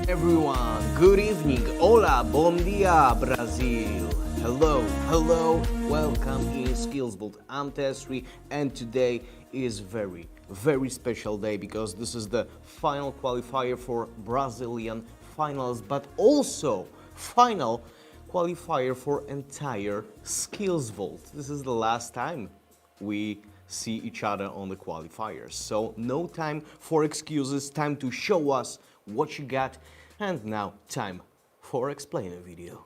Everyone, good evening. Hola, bom dia, Brazil. Hello, welcome in SkillzVault. I'm Tesri, and today is very special day because this is the final qualifier for Brazilian finals, but also final qualifier for entire SkillzVault. This is the last time we see each other on the qualifiers. So no time for excuses, time to show us what you got, and now time for explainer video.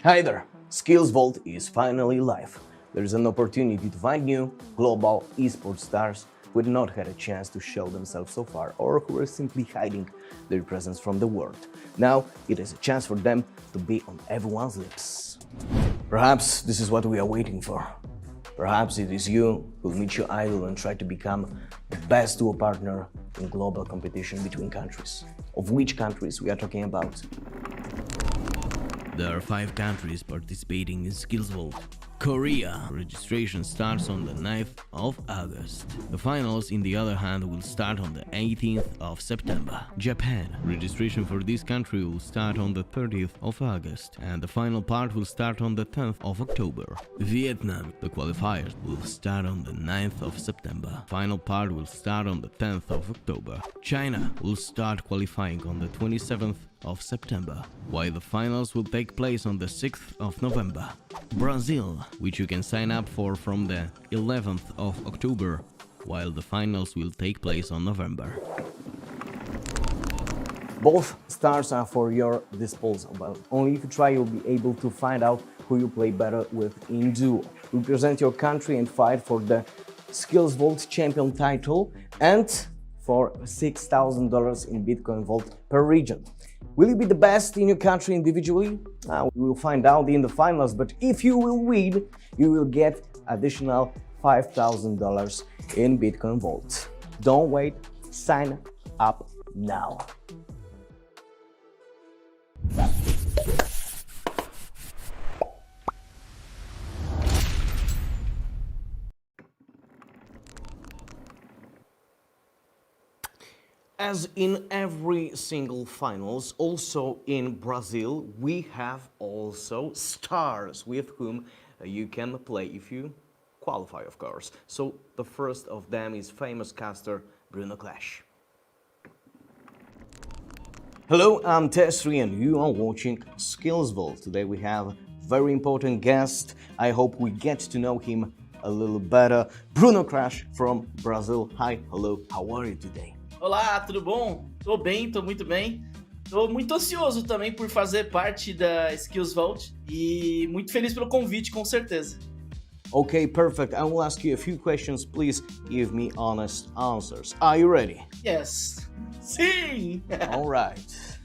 Hi there, SkillzVault is finally live. There's an opportunity to find new global esports stars who had not had a chance to show themselves so far or who were simply hiding their presence from the world. Now it is a chance for them to be on everyone's lips. Perhaps this is what we are waiting for. Perhaps it is you who will meet your idol and try to become the best duo partner in global competition between countries. Of which countries we are talking about? There are 5 countries participating in SkillzVault. Korea. Registration starts on the 9th of August. The finals, in the other hand, will start on the 18th of September. Japan. Registration for this country will start on the 30th of August, and the final part will start on the 10th of October. Vietnam. The qualifiers will start on the 9th of September. Final part will start on the 10th of October. China will start qualifying on the 27th of September, while the finals will take place on the 6th of November. Brazil, which you can sign up for from the 11th of October, while the finals will take place on November. Both stars are for your disposal, but only if you try you'll be able to find out who you play better with in duo. Represent your country and fight for the SkillzVault champion title and for $6,000 in Bitcoin Vault per region. Will you be the best in your country individually? We will find out in the finals, but if you will win, you will get additional $5,000 in Bitcoin Vault. Don't wait, sign up now. As in every single finals, also in Brazil, we have also stars with whom you can play if you qualify, of course. So the first of them is famous caster Bruno Clash. Hello, I'm Tesri and you are watching SkillzVault. Today we have a very important guest. I hope we get to know him a little better. Bruno Clash from Brazil. Hi, hello, how are you today? Olá, tudo bom? Tô bem, tô muito bem. Tô muito ansioso também por fazer parte da SkillzVault e muito feliz pelo convite, com certeza. Okay, perfect. I will ask you a few questions. Please give me honest answers. Are you ready? Yes. Sim!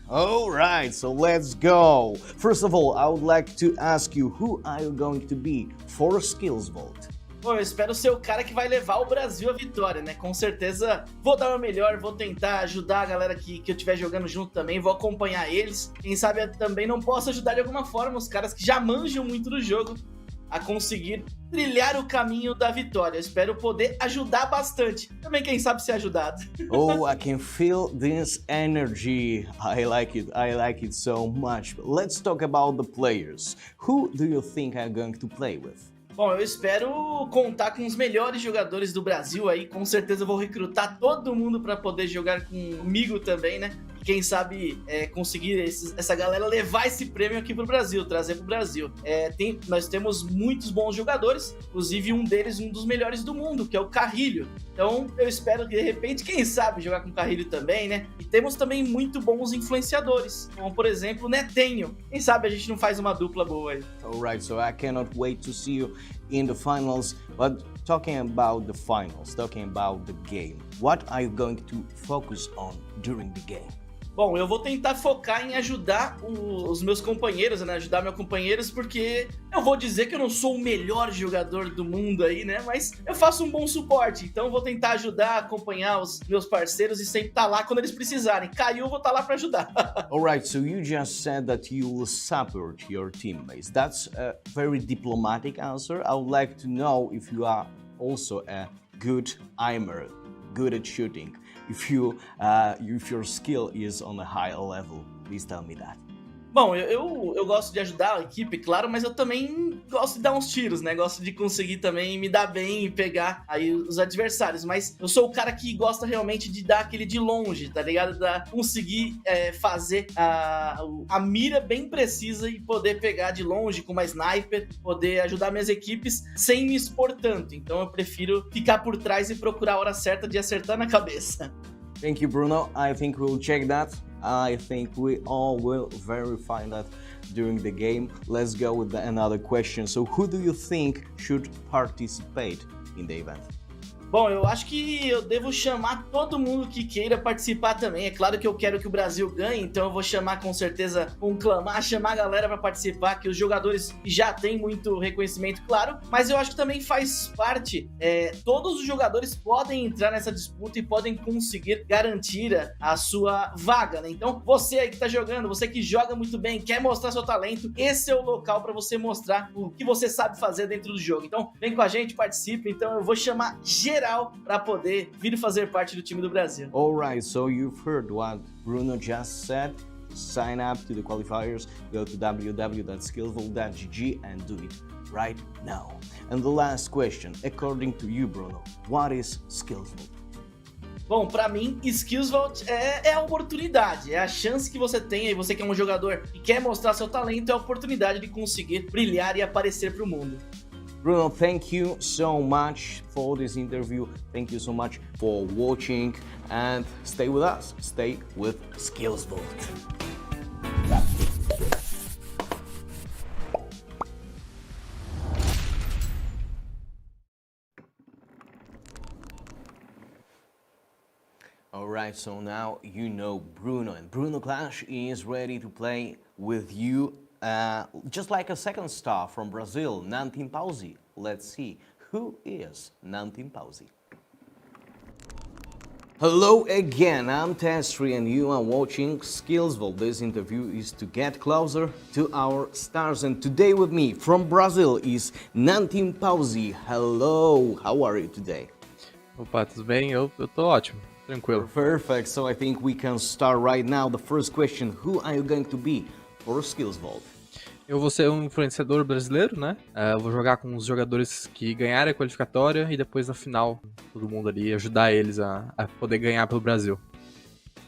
All right, so let's go. First of all, I would like to ask you, who are you going to be for SkillzVault? Bom, eu espero ser o cara que vai levar o Brasil à vitória, né? Com certeza vou dar o meu melhor, vou tentar ajudar a galera que eu estiver jogando junto também, vou acompanhar eles. Quem sabe eu também não posso ajudar de alguma forma os caras que já manjam muito do jogo a conseguir trilhar o caminho da vitória. Eu espero poder ajudar bastante. Também, quem sabe, ser ajudado. Oh, I can feel this energy. I like it so much. But let's talk about the players. Who do you think I'm going to play with? Bom, eu espero contar com os melhores jogadores do Brasil aí, com certeza eu vou recrutar todo mundo para poder jogar comigo também, né? E quem sabe conseguir essa galera levar esse prêmio aqui pro Brasil, trazer pro Brasil. Nós temos muitos bons jogadores, inclusive um deles, um dos melhores do mundo, que é o Carrilho. Então eu espero que de repente, quem sabe, jogar com o Carrilho também, né? E temos também muito bons influenciadores, como por exemplo o Netenho. Quem sabe a gente não faz uma dupla boa aí. Alright, so I cannot wait to see you in the finals, but talking about the finals, talking about the game, what are you going to focus on during the game? Bom, eu vou tentar focar em ajudar os meus companheiros, né? Ajudar meus companheiros, porque eu vou dizer que eu não sou o melhor jogador do mundo aí, né? Mas eu faço um bom suporte, então eu vou tentar ajudar, acompanhar os meus parceiros e sempre estar lá quando eles precisarem. Caiu, eu vou estar lá para ajudar. Alright, so you just said that you will support your teammates. That's a very diplomatic answer. I would like to know if you are also a good aimer, good at shooting. If your skill is on a higher level, please tell me that. Bom, eu gosto de ajudar a equipe, claro, mas eu também gosto de dar uns tiros, né? Gosto de conseguir também me dar bem e pegar aí os adversários. Mas eu sou o cara que gosta realmente de dar aquele de longe, tá ligado? Conseguir fazer a mira bem precisa e poder pegar de longe com uma sniper, poder ajudar minhas equipes sem me expor tanto. Então eu prefiro ficar por trás e procurar a hora certa de acertar na cabeça. Thank you, Bruno. I think we'll check that. I think we all will verify that during the game. Let's go with another question. So who do you think should participate in the event? Bom, eu acho que eu devo chamar todo mundo que queira participar também. É claro que eu quero que o Brasil ganhe, então eu vou chamar com certeza, conclamar, chamar a galera para participar, que os jogadores já têm muito reconhecimento, claro, mas eu acho que também faz parte, todos os jogadores podem entrar nessa disputa e podem conseguir garantir a sua vaga, né? Então, você aí que tá jogando, você que joga muito bem, quer mostrar seu talento, esse é o local para você mostrar o que você sabe fazer dentro do jogo. Então, vem com a gente, participe. Então, eu vou chamar geral para poder vir fazer parte do time do Brasil. Alright, so you've heard what Bruno just said. Sign up to the qualifiers, go to www.skillzvault.gg and do it right now. And the last question, according to you, Bruno, what is SkillzVault? Bom, pra mim, SkillzVault é a oportunidade, é a chance que você tem aí, você que é um jogador e quer mostrar seu talento, é a oportunidade de conseguir brilhar e aparecer pro mundo. Bruno, thank you so much for this interview. Thank you so much for watching and stay with us. Stay with SkillzVault. Alright, so now you know Bruno, and Bruno Clash is ready to play with you. Just like a second star from Brazil, Nantin Pausi. Let's see, who is Nantin Pausi? Hello again, I'm Testri and you are watching SkillzVault. This interview is to get closer to our stars, and today with me from Brazil is Nantin Pausi. Hello, how are you today? Opa, tudo bem? Eu tô ótimo, tranquilo. Perfect, so I think we can start right now. The first question, who are you going to be for SkillzVault? Eu vou ser um influenciador brasileiro, né? Eu vou jogar com os jogadores que ganharem a qualificatória e depois na final, todo mundo ali, ajudar eles a poder ganhar pelo Brasil.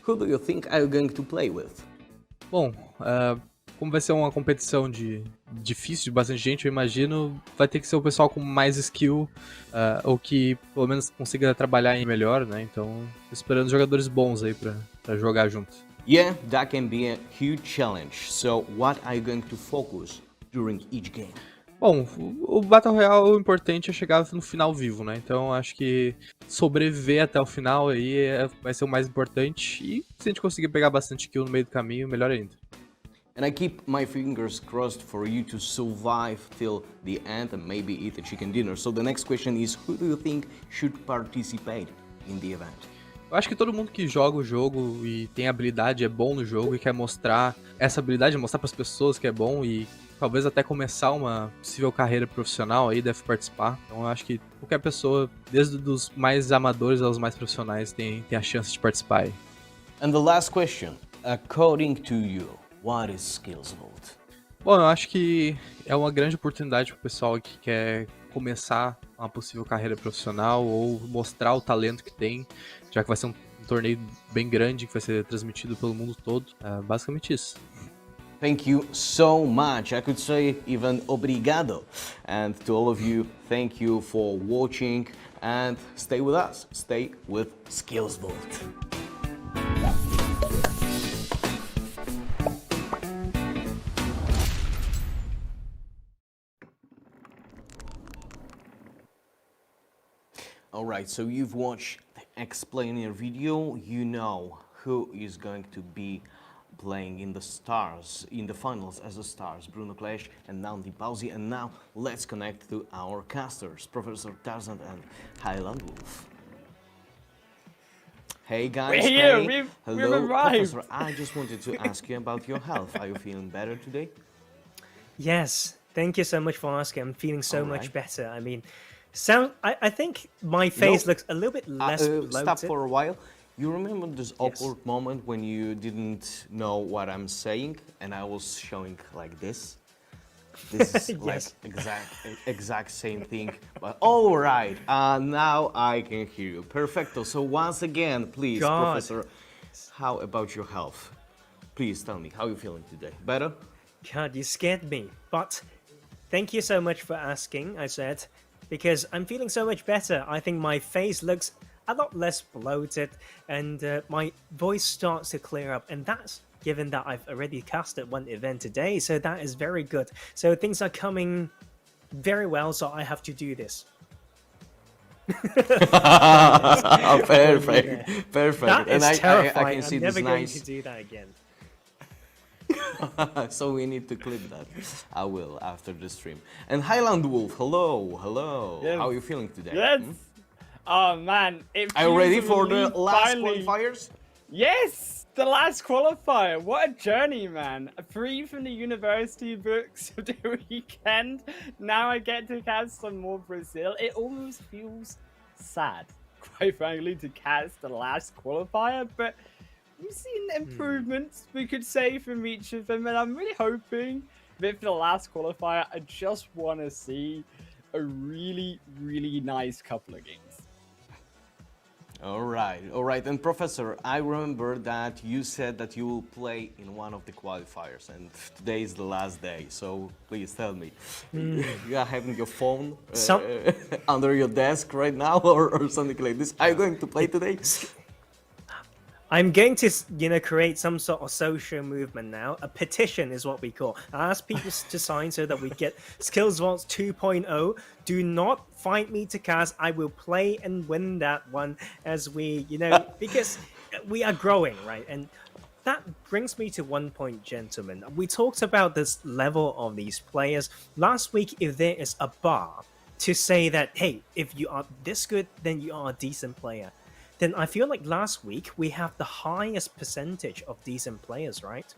Who do you think are you going to play with? Bom, como vai ser uma competição difícil, de bastante gente, eu imagino, vai ter que ser o pessoal com mais skill, ou que pelo menos consiga trabalhar em melhor, né? Então, tô esperando jogadores bons aí pra jogar junto. Yeah, that can be a huge challenge. So, what are you going to focus during each game? Bom, o Battle Royale, o importante é chegar no final vivo, né? Então acho que sobreviver até o final aí vai ser o mais importante. E se a gente conseguir pegar bastante kill no meio do caminho, melhor ainda. And I keep my fingers crossed for you to survive till the end and maybe eat a chicken dinner. So the next question is, who do you think should participate in the event? Eu acho que todo mundo que joga o jogo e tem habilidade, é bom no jogo e quer mostrar essa habilidade, mostrar para as pessoas que é bom e talvez até começar uma possível carreira profissional aí deve participar. Então eu acho que qualquer pessoa, desde os mais amadores aos mais profissionais, tem a chance de participar aí. And the last question, according to you, what is SkillzVault? Bom, eu acho que é uma grande oportunidade para o pessoal que quer começar uma possível carreira profissional ou mostrar o talento que tem, já que vai ser um torneio bem grande que vai ser transmitido pelo mundo todo. É basicamente isso. Thank you so much. I could say even obrigado. And to all of you, thank you for watching and stay with us. Stay with SkillzVault. Alright, so you've watched the explainer video. You know who is going to be playing in the stars, in the finals as the stars, Bruno Clash and Nantin Pausi. And now let's connect to our casters, Professor Tarzan and Highland Wolf. Hey guys, We're here, hey. we've Hello, arrived. Professor. I just wanted to ask you about your health. Are you feeling better today? Yes, thank you so much for asking. I'm feeling so All much right. better. I mean, I think my face No. looks a little bit less bloated. Stop for a while. You remember this Yes. awkward moment when you didn't know what I'm saying and I was showing like this? This is like Yes. exact same thing. But all right, now I can hear you. Perfecto. So once again, please, God. Professor, how about your health? Please tell me how you feeling today. Better? God, you scared me. But thank you so much for asking, I said, because I'm feeling so much better. I think my face looks a lot less bloated and my voice starts to clear up. And that's given that I've already casted one event today. So that is very good. So things are coming very well. So I have to do this. Perfect. That is And terrifying. I can see I'm this never going nice. to do that again. So we need to clip that. I will after the stream. And Highland Wolf, hello. Yes. How are you feeling today? Yes. Oh man, Are you ready for the relief last finally. qualifiers? Yes, the last qualifier. What a journey, man. Free from the university books of the weekend. Now I get to cast some more Brazil. It almost feels sad, quite frankly, to cast the last qualifier, but we've seen improvements, we could say, from each of them, and I'm really hoping that for the last qualifier, I just want to see a really, really nice couple of games. All right. And Professor, I remember that you said that you will play in one of the qualifiers, and today is the last day. So please tell me, you are having your phone under your desk right now, or something like this. Are you going to play today? I'm going to, create some sort of social movement now. A petition is what we call. I ask people to sign so that we get SkillzVault 2.0. Do not find me to cast. I will play and win that one as we, because we are growing, right? And that brings me to one point, gentlemen. We talked about this level of these players. Last week, if there is a bar to say that, hey, if you are this good, then you are a decent player, then I feel like last week we have the highest percentage of decent players, right?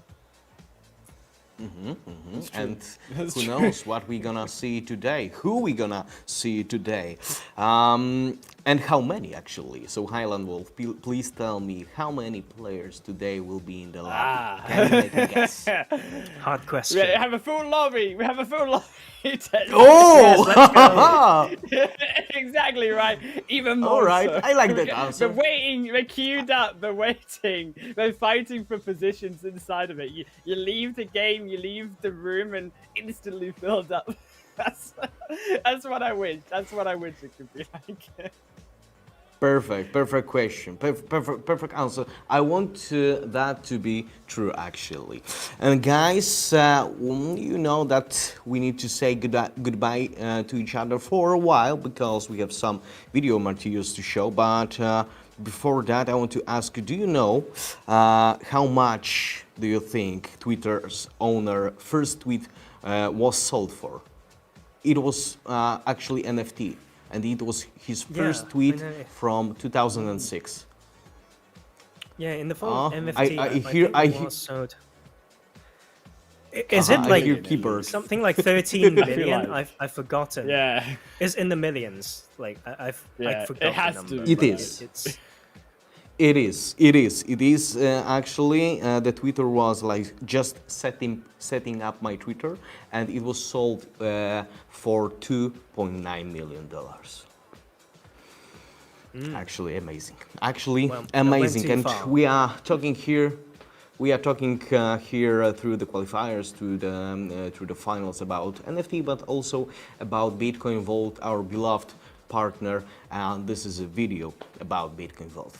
And who knows what we're gonna see today? Who we gonna see today? And how many actually? So Highland Wolf, please tell me how many players today will be in the lobby? Can you make a guess? Hard question. We have a full lobby. Oh! Exactly right. Even more. All right, so. I like that answer. They're waiting. They're queued up. They're waiting. They're fighting for positions inside of it. You leave the game. You leave the room, and instantly filled up. That's what I wish. That's what I wish it could be like. Perfect question, perfect answer. I want that to be true actually. And guys, you know that we need to say goodbye to each other for a while because we have some video materials to show. But before that, I want to ask you, do you know how much do you think Twitter's owner first tweet was sold for? It was actually NFT. And it was his first tweet from 2006. Yeah, in the form of NFT, I think it was sold. Is it like something like 13 million? I've forgotten. Yeah, it's in the millions. Like I've forgotten. It has the number, to. It is. It is actually the Twitter was like just setting up my Twitter, and it was sold for $2.9 million. Actually amazing. Amazing. And far. we are talking here. We are talking here through the qualifiers, through the finals about NFT, but also about Bitcoin Vault, our beloved partner. And this is a video about Bitcoin Vault.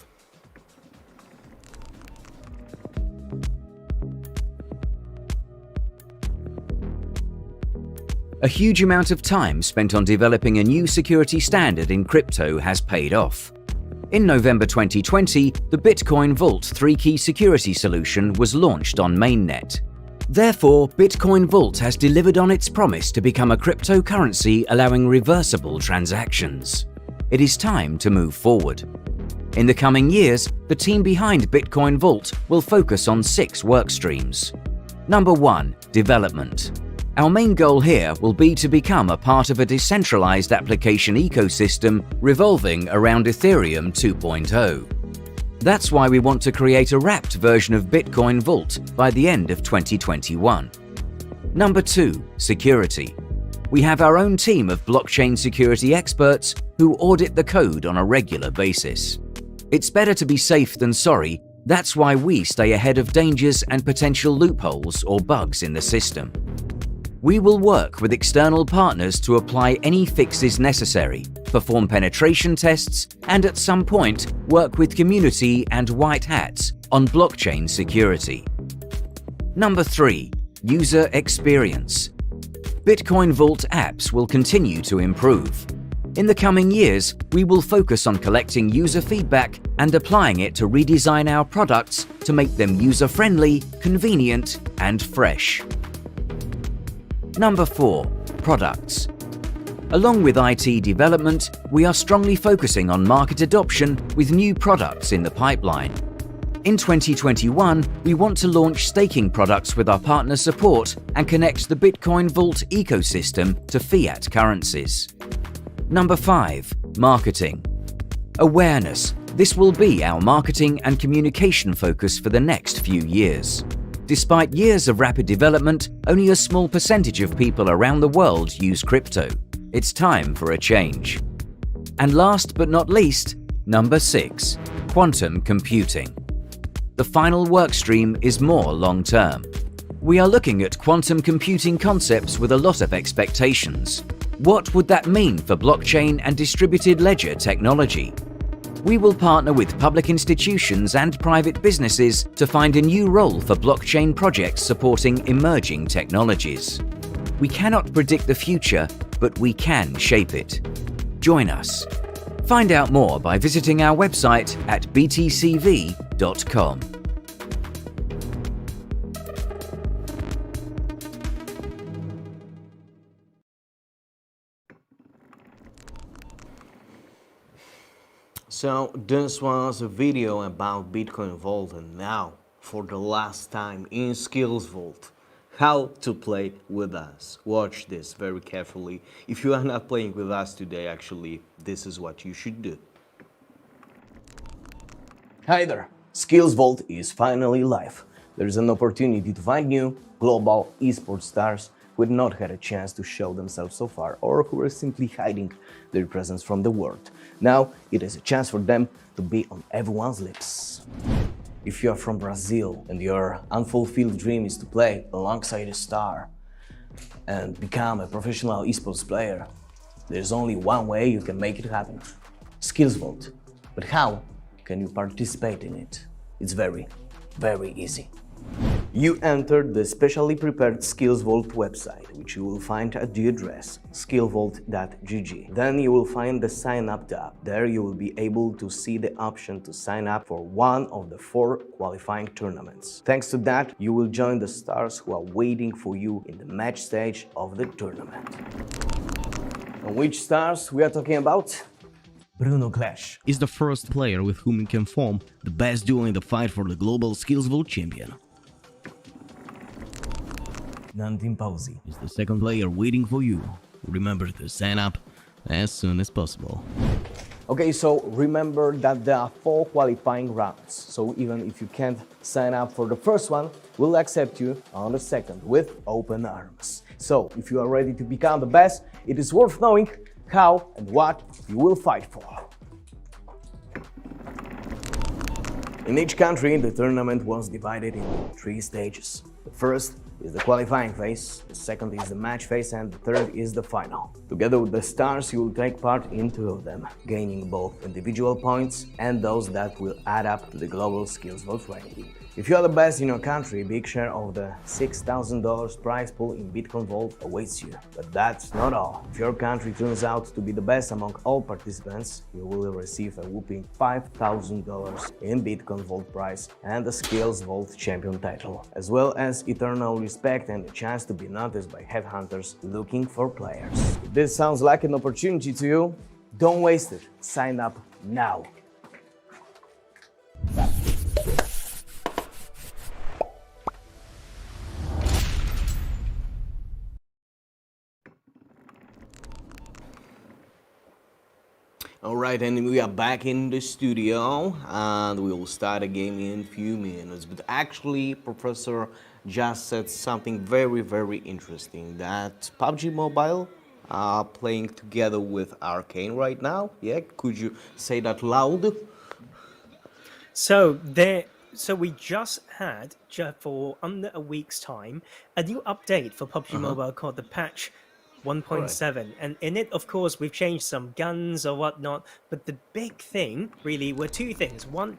A huge amount of time spent on developing a new security standard in crypto has paid off. In November 2020, the Bitcoin Vault 3-key security solution was launched on mainnet. Therefore, Bitcoin Vault has delivered on its promise to become a cryptocurrency allowing reversible transactions. It is time to move forward. In the coming years, the team behind Bitcoin Vault will focus on 6 work streams. Number 1. Development. Our main goal here will be to become a part of a decentralized application ecosystem revolving around Ethereum 2.0. That's why we want to create a wrapped version of Bitcoin Vault by the end of 2021. Number 2. Security. We have our own team of blockchain security experts who audit the code on a regular basis. It's better to be safe than sorry. That's why we stay ahead of dangers and potential loopholes or bugs in the system. We will work with external partners to apply any fixes necessary, perform penetration tests, and at some point work with community and white hats on blockchain security. Number 3. User experience. Bitcoin Vault apps will continue to improve. In the coming years, we will focus on collecting user feedback and applying it to redesign our products to make them user-friendly, convenient, and fresh. Number 4. Products. Along with IT development, we are strongly focusing on market adoption with new products in the pipeline. In 2021, we want to launch staking products with our partner support and connect the Bitcoin Vault ecosystem to fiat currencies. Number 5. Marketing. Awareness. This will be our marketing and communication focus for the next few years. Despite years of rapid development, only a small percentage of people around the world use crypto. It's time for a change. And last but not least, number 6. Quantum computing. The final workstream is more long-term. We are looking at quantum computing concepts with a lot of expectations. What would that mean for blockchain and distributed ledger technology? We will partner with public institutions and private businesses to find a new role for blockchain projects supporting emerging technologies. We cannot predict the future, but we can shape it. Join us. Find out more by visiting our website at btcv.com. So this was a video about Bitcoin Vault, and now for the last time in SkillzVault, how to play with us. Watch this very carefully. If you are not playing with us today, actually, this is what you should do. Hi there, SkillzVault is finally live. There's an opportunity to find new global esports stars who had not had a chance to show themselves so far, or who are simply hiding their presence from the world. Now it is a chance for them to be on everyone's lips. If you are from Brazil and your unfulfilled dream is to play alongside a star and become a professional esports player, there's only one way you can make it happen: SkillzVault. But how can you participate in it? It's very, very easy. You enter the specially prepared SkillzVault website, which you will find at the address skillvault.gg. Then you will find the Sign Up tab. There you will be able to see the option to sign up for one of the 4 qualifying tournaments. Thanks to that, you will join the stars who are waiting for you in the match stage of the tournament. And which stars we are talking about? Bruno Clash Is the first player with whom you can form the best duo in the fight for the global SkillzVault champion. Nantimpausi Is the second player waiting for you. Remember to sign up as soon as possible. Okay, so remember that there are 4 qualifying rounds. So even if you can't sign up for the first one, we'll accept you on the second with open arms. So if you are ready to become the best, it is worth knowing how and what you will fight for. In each country, the tournament was divided into 3 stages. The first is the qualifying phase, the second is the match phase, and the third is the final. Together with the stars, you will take part in 2 of them, gaining both individual points and those that will add up to the global SkillzVault ranking. If you are the best in your country, a big share of the $6,000 prize pool in Bitcoin Vault awaits you. But that's not all. If your country turns out to be the best among all participants, you will receive a whopping $5,000 in Bitcoin Vault prize and the SkillzVault champion title, as well as eternal respect and a chance to be noticed by headhunters looking for players. If this sounds like an opportunity to you, don't waste it. Sign up now. Alright, and we are back in the studio and we will start a game in a few minutes. But actually, Professor just said something very, very interesting, that PUBG Mobile are playing together with Arcane right now. Yeah, could you say that loud? So we just had, for under a week's time, a new update for PUBG Mobile called the patch 1.7, and in it, of course, we've changed some guns or whatnot, but the big thing really were 2 things. One,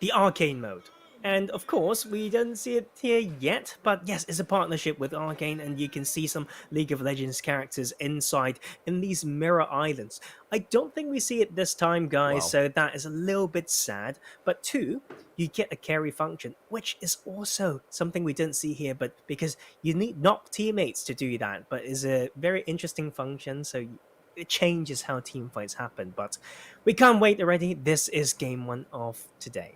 the arcane mode. And of course, we don't see it here yet, but yes, it's a partnership with Arcane, and you can see some League of Legends characters inside in these mirror islands. I don't think we see it this time, guys, Wow. so that is a little bit sad. But two, you get a carry function, which is also something we didn't see here, but because you need knock teammates to do that, but is a very interesting function, so it changes how team fights happen. But we can't wait already. This is game one of today.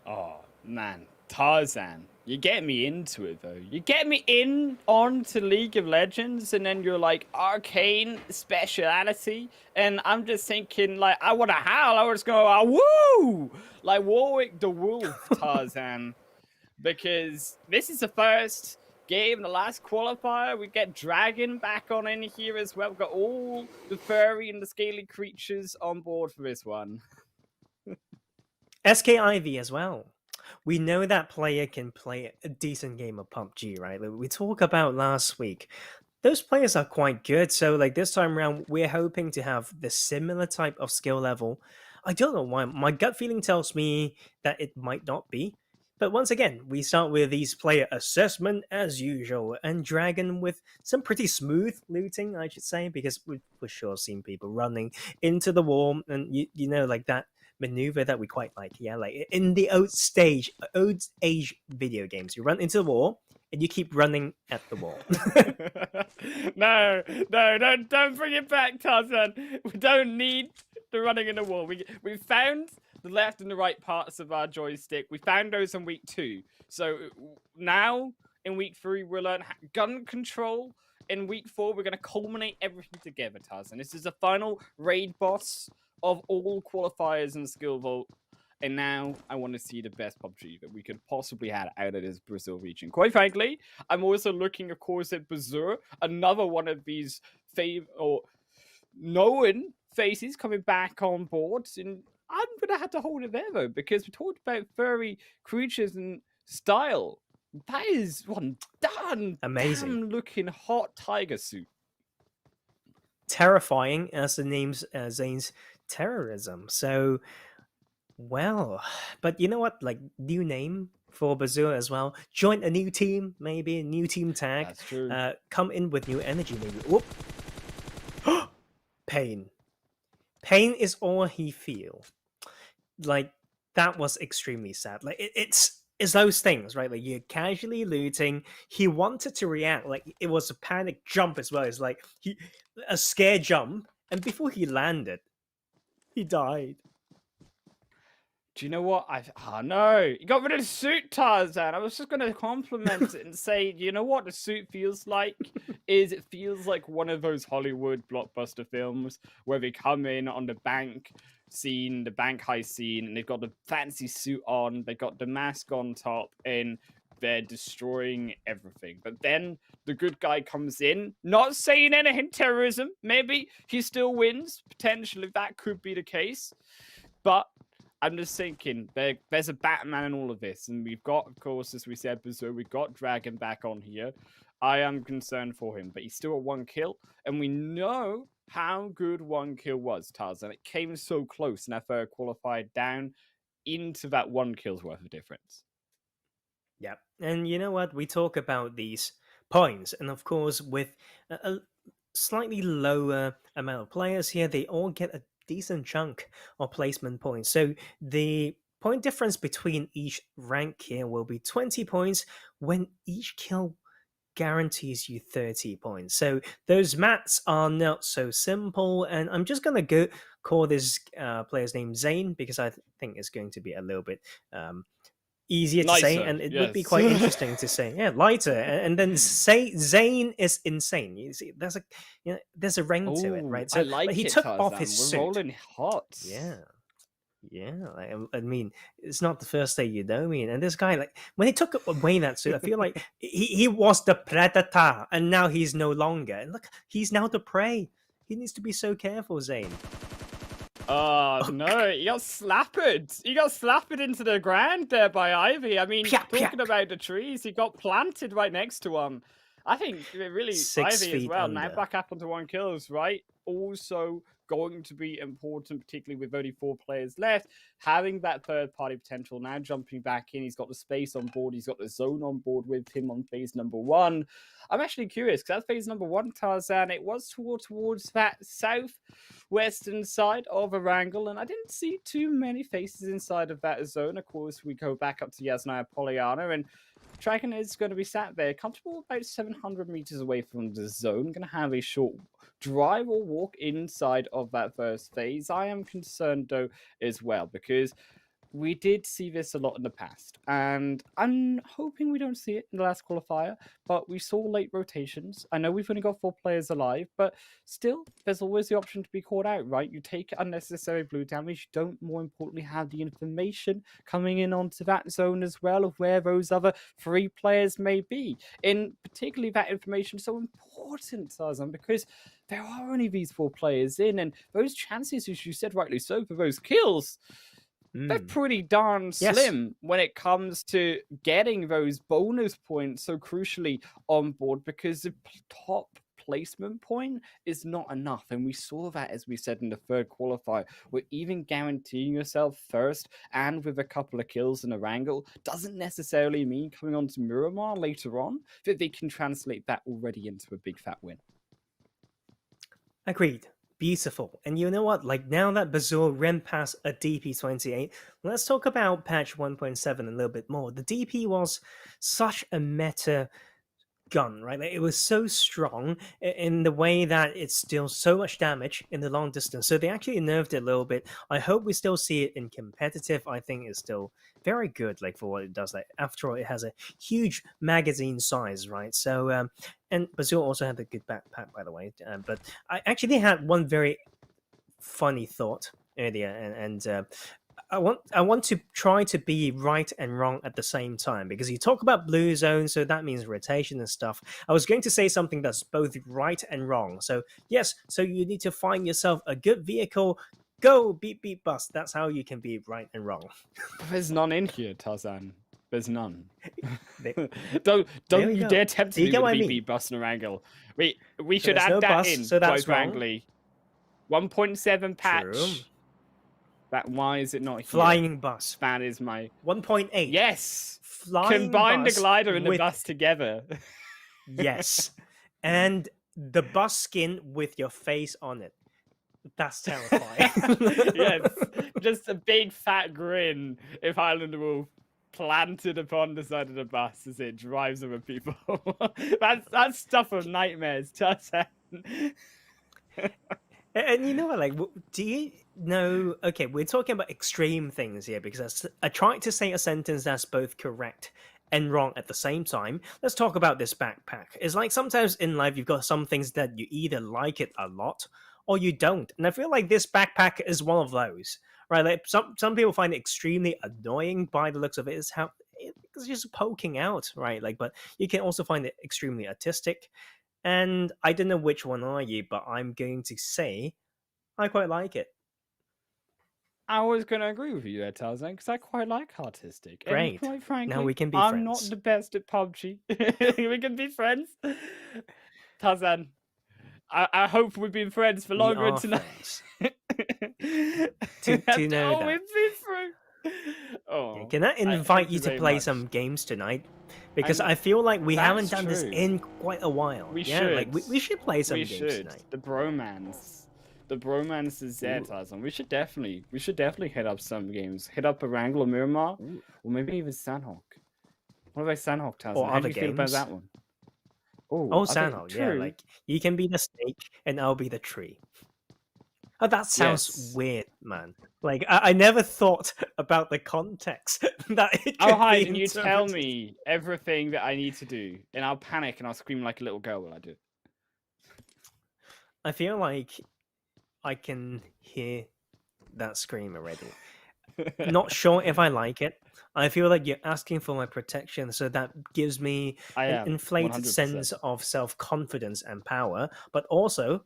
Oh, man. Tarzan. You get me into it, though. You get me in onto League of Legends, and then you're like, Arcane speciality. And I'm just thinking, like, I want to howl. I was going, woo! Like Warwick the Wolf, Tarzan. Because this is the first game, the last qualifier. We get Dragon back on in here as well. We've got all the furry and the scaly creatures on board for this one. SK Ivy as well. We know that player can play a decent game of PUBG, right? Like we talked about last week. Those players are quite good. So like this time around, we're hoping to have the similar type of skill level. I don't know why. My gut feeling tells me that it might not be. But once again, we start with these player assessment as usual, and Dragon with some pretty smooth looting, I should say, because we've for sure seen people running into the wall, and you know, like that maneuver that we quite like, yeah, like in the old age video games, you run into the wall and you keep running at the wall. No, don't bring it back, Tarzan. We don't need the running in the wall. We found the left and the right parts of our joystick. We found those in week 2. So now in week 3, we'll learn gun control. In week 4, we're going to culminate everything together, Tarzan. This is the final raid boss of all qualifiers in SkillzVault. And now I want to see the best PUBG that we could possibly have out of this Brazil region. Quite frankly, I'm also looking, of course, at Bazur, another one of these known faces coming back on board. And I'm going to have to hold it there, though, because we talked about furry creatures and style. That is one Amazing. damn looking hot tiger suit. Terrifying, as the name's Zane's terrorism. So, well, but you know what? Like, new name for Bazoo as well. Join a new team, maybe a new team tag. That's true. Come in with new energy, maybe. Whoop. Pain. Pain is all he feel. Like, that was extremely sad. Like, it's those things, right? Like, you're casually looting. He wanted to react. Like, it was a panic jump as well. It's like a scare jump. And before he landed, he died. Do you know what? No, you got rid of the suit, Tarzan. I was just going to compliment it and say, you know what the suit feels like? It feels like one of those Hollywood blockbuster films where they come in on the bank scene, the bank heist scene, and they've got the fancy suit on, they got the mask on top, and they're destroying everything. But then the good guy comes in, not saying anything terrorism. Maybe he still wins. Potentially, that could be the case. But I'm just thinking, there's a Batman in all of this. And we've got, of course, as we said, we've got Dragon back on here. I am concerned for him, but he's still at 1 kill. And we know how good 1 kill was, Tarzan. It came so close, and I qualified down into that 1 kill's worth of difference. Yep. And you know what? We talk about these points. And of course, with a slightly lower amount of players here, they all get a decent chunk of placement points. So the point difference between each rank here will be 20 points when each kill guarantees you 30 points. So those maths are not so simple, and I'm just going to call this player's name Zane because I think it's going to be a little bit easier to say, and it would be quite interesting to say. Yeah, lighter, and then say Zane is insane. You see, there's a ring to it, right? So I like he it, took Tarzan. off his suit. We're rolling hot. Yeah, I mean, it's not the first day you know me. And this guy, like, when he took away that suit, I feel like he was the predator, and now he's no longer. And look, he's now the prey. He needs to be so careful, Zane. Oh, no, he got slapped. He got slapped into the ground there by Ivy. I mean, talking about the trees, he got planted right next to him. I think it really, 6 Ivy as feet well. Now under. back up onto 1 kills, right? Also going to be important, particularly with only 4 players left. Having that third party potential now jumping back in. He's got the space on board. He's got the zone on board with him on phase number 1. I'm actually curious because that's phase number 1, Tarzan. It was towards that southwestern side of Erangel, and I didn't see too many faces inside of that zone. Of course, we go back up to Yasnaya Polyana, and Dragon is going to be sat there, comfortable about 700 meters away from the zone. Going to have a short drive or walk inside of that first phase. I am concerned, though, as well, because we did see this a lot in the past, and I'm hoping we don't see it in the last qualifier, but we saw late rotations. I know we've only got 4 players alive, but still, there's always the option to be caught out, right? You take unnecessary blue damage, you don't, more importantly, have the information coming in onto that zone as well of where those other 3 players may be. In particularly, that information is so important, Tarzan, because there are only these 4 players in, and those chances, as you said rightly so, for those kills, they're pretty darn slim when it comes to getting those bonus points so crucially on board, because the top placement point is not enough. And we saw that, as we said in the third qualifier, where even guaranteeing yourself first and with a couple of kills in a wrangle doesn't necessarily mean coming on to Miramar later on that they can translate that already into a big fat win. Agreed. Beautiful. And you know what? Like, now that Bazoor ran past a DP28, let's talk about patch 1.7 a little bit more. The DP was such a meta gun, right? Like, it was so strong in the way that it deals so much damage in the long distance. So they actually nerfed it a little bit. I hope we still see it in competitive. I think it's still very good, like, for what it does. Like, after all, it has a huge magazine size, right? So, and Bazoor also had a good backpack, by the way. But I actually had one very funny thought earlier, and I want to try to be right and wrong at the same time, because you talk about blue zone, so that means rotation and stuff. I was going to say something that's both right and wrong. So yes, so you need to find yourself a good vehicle. Go beep beep bust. That's how you can be right and wrong. There's none in here, Tarzan. There's none. There don't we you go. dare tempt Do you me get with what a I mean? beep bust and a wrangle. We should there's add no that bust, in, so that's quite wrong. frankly. 1.7 patch. True. That, why is it not here? Flying bus. That is my 1.8. yes. Flying Combine the bus glider and the with- bus together. Yes. And the bus skin with your face on it. That's terrifying. Yes, just a big fat grin if Highlander Wolf planted upon the side of the bus as it drives over people. that's stuff of nightmares. And you know what, like, do you know, okay, we're talking about extreme things here, because I tried to say a sentence that's both correct and wrong at the same time. Let's talk about this backpack. It's like sometimes in life you've got some things that you either like it a lot or you don't. And I feel like this backpack is one of those, right? Like some people find it extremely annoying by the looks of it. Is how it's just poking out, right? Like, but you can also find it extremely artistic. And I don't know which one are you, but I'm going to say I quite like it. I was going to agree with you there, Tarzan, because I quite like artistic. Great. And quite frankly, Now we can be I'm friends. not the best at PUBG. We can be friends. Tarzan, I hope we've been friends for We longer are tonight. friends. to know that. We've been through. Oh, Can I invite thank you to very play much. some games tonight? Because And I feel like we haven't that's done this true. in quite a while. We yeah, should. like we should play some We games should. tonight. The bromance is there, Ooh. Tarzan. We should definitely hit up some games. Hit up a Wrangle or Miramar, or maybe even Sandhawk. What about Sandhawk, Tarzan? Or How do other you feel about games. that one? Oh, Oh, okay, Sandhawk, yeah, true. like you can be the snake and I'll be the tree. Oh, that sounds Yes. weird, man. Like I never thought about the context that it could I'll hide be and you tell interpreted. me everything that I need to do, and I'll panic and I'll scream like a little girl while I do it. I feel like I can hear that scream already. Not sure if I like it. I feel like you're asking for my protection, so that gives me I an am, inflated 100%. sense of self-confidence and power. But also,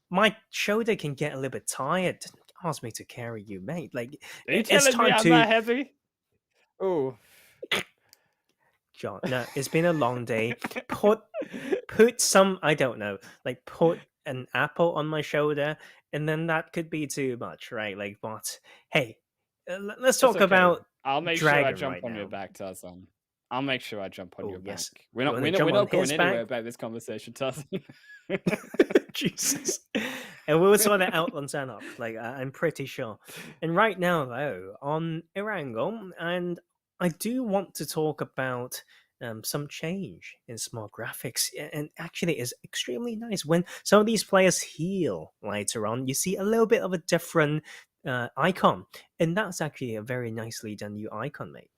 my shoulder can get a little bit tired. Ask me to carry you, mate. Like Are you it's telling me time I'm to. that heavy? Oh, John, no, it's been a long day. Put put some, I don't know, like put an apple on my shoulder, and then that could be too much, right? Like, but hey, let's That's talk okay. about I'll make sure I Dragon jump right on now. your back, Tarzan. I'll make sure I jump on Oh, your yes. back. We're You not, wanna we're not, jump we're on not going his anywhere back? about this conversation, Tarzan. Jesus. And we'll sort it out on turn up. Like, I'm pretty sure. And right now, though, on Erangel, and I do want to talk about some change in smart graphics. And actually, it's extremely nice when some of these players heal later on. You see a little bit of a different icon. And that's actually a very nicely done new icon, mate.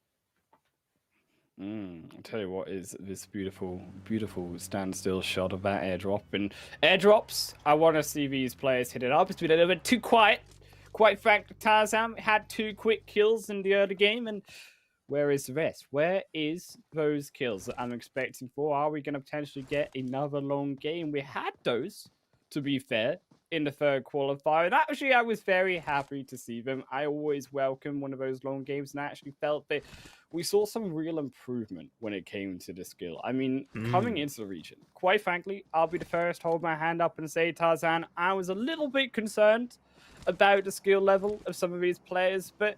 I'll tell you what is this beautiful, beautiful standstill shot of that airdrop. And airdrops, I want to see these players hit it up. It's been a little bit too quiet. Quite frankly, Tarzan had 2 quick kills in the early game. And where is the rest? Where is those kills that I'm expecting for? Are we going to potentially get another long game? We had those, to be fair, in the 3rd qualifier. And actually, I was very happy to see them. I always welcome one of those long games, and I actually felt that we saw some real improvement when it came to the skill. I mean, coming into the region, quite frankly, I'll be the first to hold my hand up and say, Tarzan, I was a little bit concerned about the skill level of some of these players, but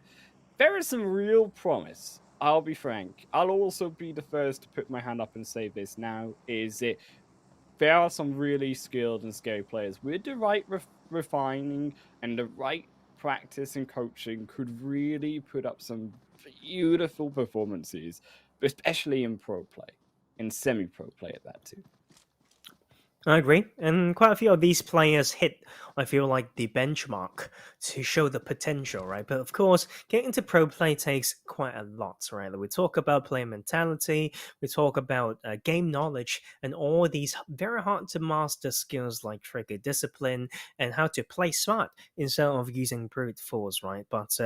there is some real promise. I'll be frank. I'll also be the first to put my hand up and say this now, is it there are some really skilled and scary players with the right refining and the right practice and coaching could really put up some beautiful performances, especially in pro play, in semi-pro play at that too. I agree, and quite a few of these players hit, I feel like, the benchmark to show the potential, right? But of course, getting to pro play takes quite a lot, right? We talk about player mentality, we talk about game knowledge, and all these very hard to master skills like trigger discipline and how to play smart instead of using brute force, right? But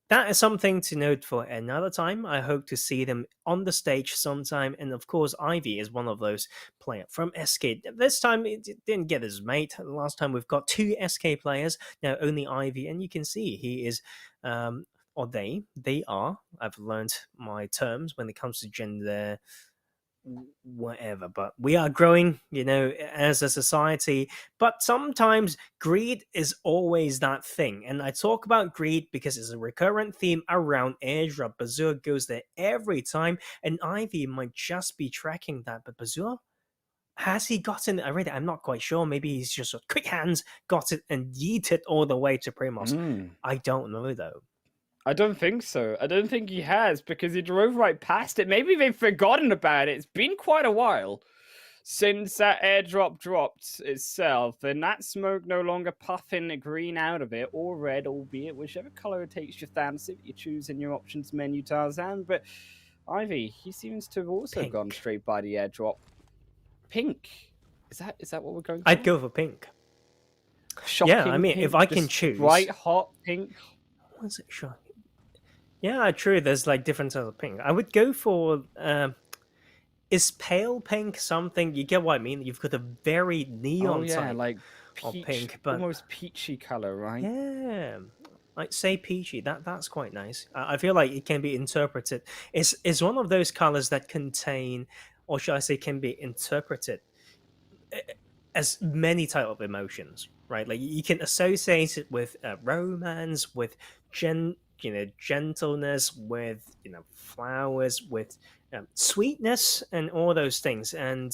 that is something to note for another time. I hope to see them on the stage sometime. And of course, Ivy is one of those players from SK. This time, it didn't get his mate. Last time, we've got 2 SK players. Now, only Ivy. And you can see he is, or they are. I've learned my terms when it comes to gender, whatever, but we are growing, as a society. But sometimes greed is always that thing, and I talk about greed because it's a recurrent theme around airdrop. Bazur goes there every time, and Ivy might just be tracking that. But Bazur, has he gotten it already? I'm not quite sure. Maybe he's just quick hands got it and yeeted all the way to Primos. I don't know though. I don't think so. I don't think he has, because he drove right past it. Maybe they've forgotten about it. It's been quite a while since that airdrop dropped itself, and that smoke no longer puffing green out of it, or red, albeit whichever color it takes your fancy that you choose in your options menu, Tarzan. But Ivy, he seems to have also gone straight by the airdrop. Pink. Is that what we're going for? I'd go for pink. Shocking yeah, I mean, pink, if I can choose. Bright, hot pink. What's it shocking? Yeah, true. There's like different types of pink. I would go for is pale pink something? You get what I mean? You've got a very neon type like of peach, pink, but almost peachy color, right? yeah, I'd say peachy. That's quite nice. I feel like it can be interpreted. It's one of those colors that contain, or should I say, can be interpreted as many type of emotions, right? Like you can associate it with romance, with gentleness, with flowers, with sweetness, and all those things. And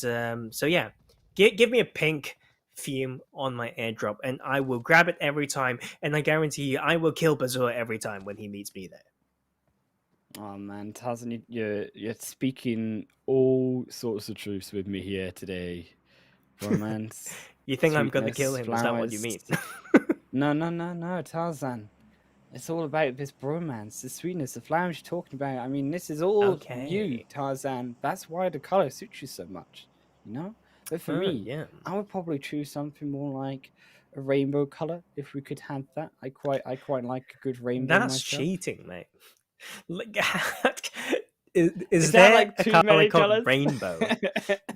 so yeah, give me a pink theme on my airdrop, and I will grab it every time. And I guarantee you, I will kill Bazua every time when he meets me there. Oh man, Tarzan, you're speaking all sorts of truths with me here today. Romance. You think I'm gonna kill him? Flowers. Is that what you mean? No, Tarzan. It's all about this bromance, the sweetness, the flowers you're talking about. I mean, this is all you, Tarzan. That's why the color suits you so much, But for me, I would probably choose something more like a rainbow color if we could have that. I quite like a good rainbow. That's myself. Cheating, mate. Is there there like a too color many called colors? rainbow?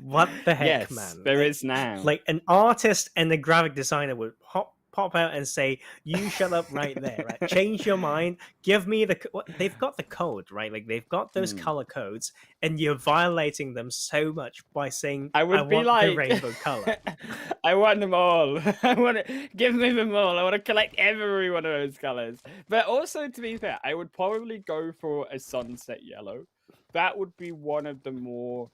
What the heck, Yes, man? there is now. Like an artist and a graphic designer would hop pop out and say, "You shut up right there, right? Change your mind. Give me the." They've got the code, right? Like they've got those color codes, and you're violating them so much by saying, I would be want like, the rainbow color." I want them all. I want to give me them all. I want to collect every one of those colors. But also, to be fair, I would probably go for a sunset yellow. That would be one of the more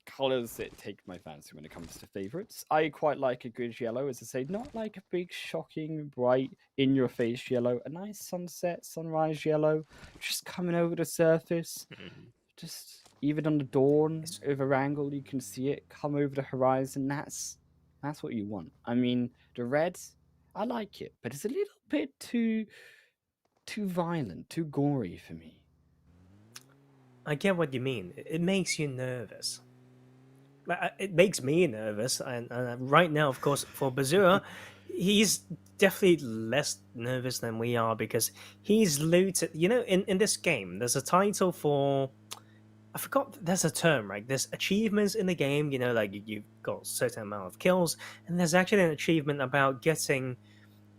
colors that take my fancy when it comes to favorites. I quite like a good yellow, as I say, not like a big, shocking, bright, in-your-face yellow. A nice sunset, sunrise yellow, just coming over the surface. Just even on the dawn, over angle, you can see it come over the horizon. That's what you want. I mean, the red, I like it, but it's a little bit too violent, too gory for me. I get what you mean. It makes you nervous. It makes me nervous, and right now, of course, for Bazura, he's definitely less nervous than we are because he's looted. You know, in this game, there's a title for, I forgot. There's a term, right? There's achievements in the game. You know, like you've got a certain amount of kills, and there's actually an achievement about getting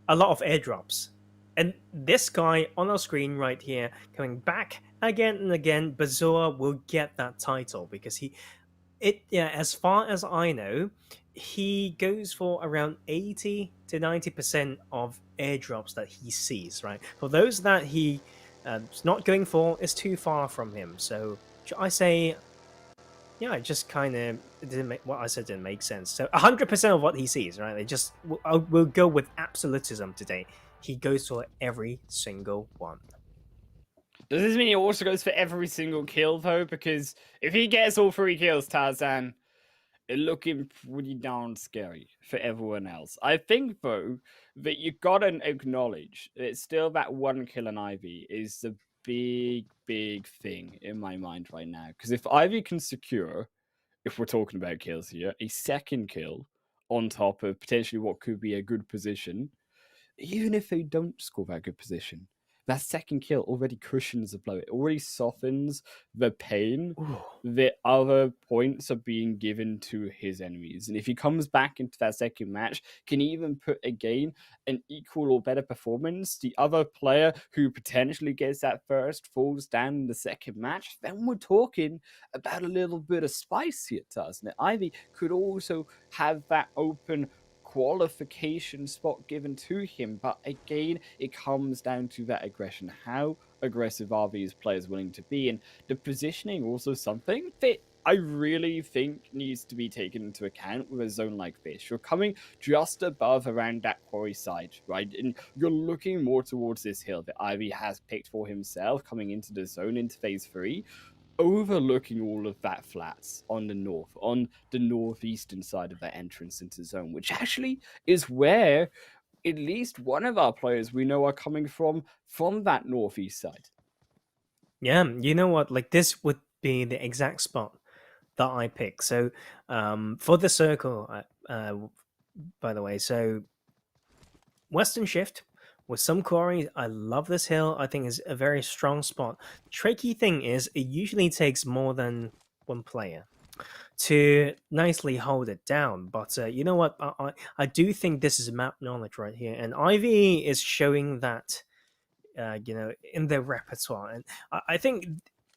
a lot of airdrops. And this guy on our screen right here, coming back again and again, Bazura will get that title because as far as I know, he goes for around 80 to 90% of airdrops that he sees, right? For those that he is not going for, is too far from him. So I say, yeah, it just kind of didn't make what I said didn't make sense. So 100% of what he sees, right? They just we'll go with absolutism today. He goes for every single one. Does this mean he also goes for every single kill, though? Because if he gets all 3 kills, Tarzan, it's looking pretty darn scary for everyone else. I think, though, that you gotta acknowledge that still that 1 kill on Ivy is the big thing in my mind right now. Because if Ivy can secure, if we're talking about kills here, a second kill on top of potentially what could be a good position, even if they don't score that good position, that second kill already cushions the blow. It already softens the pain that other points are being given to his enemies. And if he comes back into that second match, can even put again an equal or better performance, the other player who potentially gets that first falls down in the second match, then we're talking about a little bit of spice here, doesn't it? Ivy could also have that open qualification spot given to him, but again, it comes down to that aggression. How aggressive are these players willing to be? And the positioning also something that I really think needs to be taken into account with a zone like this. You're coming just above around that quarry side, right? And you're looking more towards this hill that Ivy has picked for himself coming into the zone into phase 3. Overlooking all of that flats on the northeastern side of that entrance into zone, which actually is where at least one of our players we know are coming from that northeast side. Yeah, you know what? Like this would be the exact spot that I pick. So for the circle, by the way, so Western Shift with some quarries, I love this hill. I think it's a very strong spot. Tricky thing is, it usually takes more than one player to nicely hold it down. But you know what? I do think this is map knowledge right here, and Ivy is showing that, in their repertoire. And I think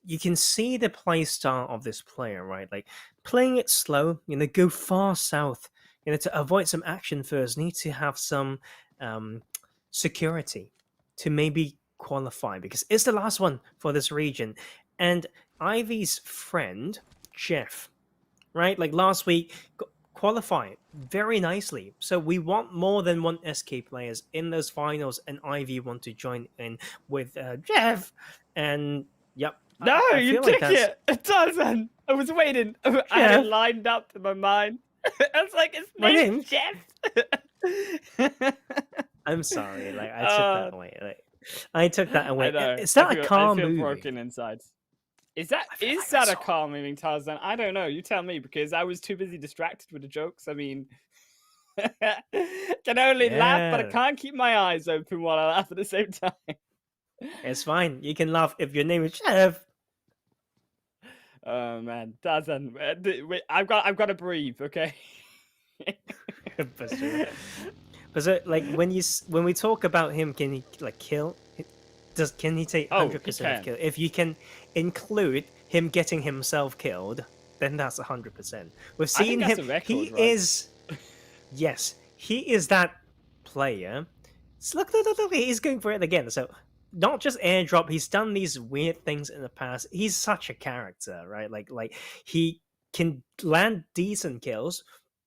you can see the play style of this player, right? Like playing it slow, go far south, to avoid some action first. Need to have some security to maybe qualify because it's the last one for this region. And Ivy's friend Jeff, right, like last week, qualified very nicely. So we want more than one SK players in those finals, and Ivy want to join in with Jeff. And yep, no, you took it. Tarzan, I was waiting. I had it lined up in my mind. I was like, it's my name, Jeff. I'm sorry, like I took that away. Like I took that away. Is that a car moving? Broken inside. Is that a car moving, Tarzan? I don't know. You tell me, because I was too busy distracted with the jokes. I mean, can only laugh, but I can't keep my eyes open while I laugh at the same time. It's fine. You can laugh if your name is Jeff. Oh man, Tarzan, I've got to breathe. Okay. But like when we talk about him, can he like kill? Can he take Oh, he 100% of can. kill? If you can include him getting himself killed, then that's 100%. We've I think seen that's him. a record, He right? is, yes, he is that player. So look, he's going for it again. So not just airdrop. He's done these weird things in the past. He's such a character, right? Like he can land decent kills,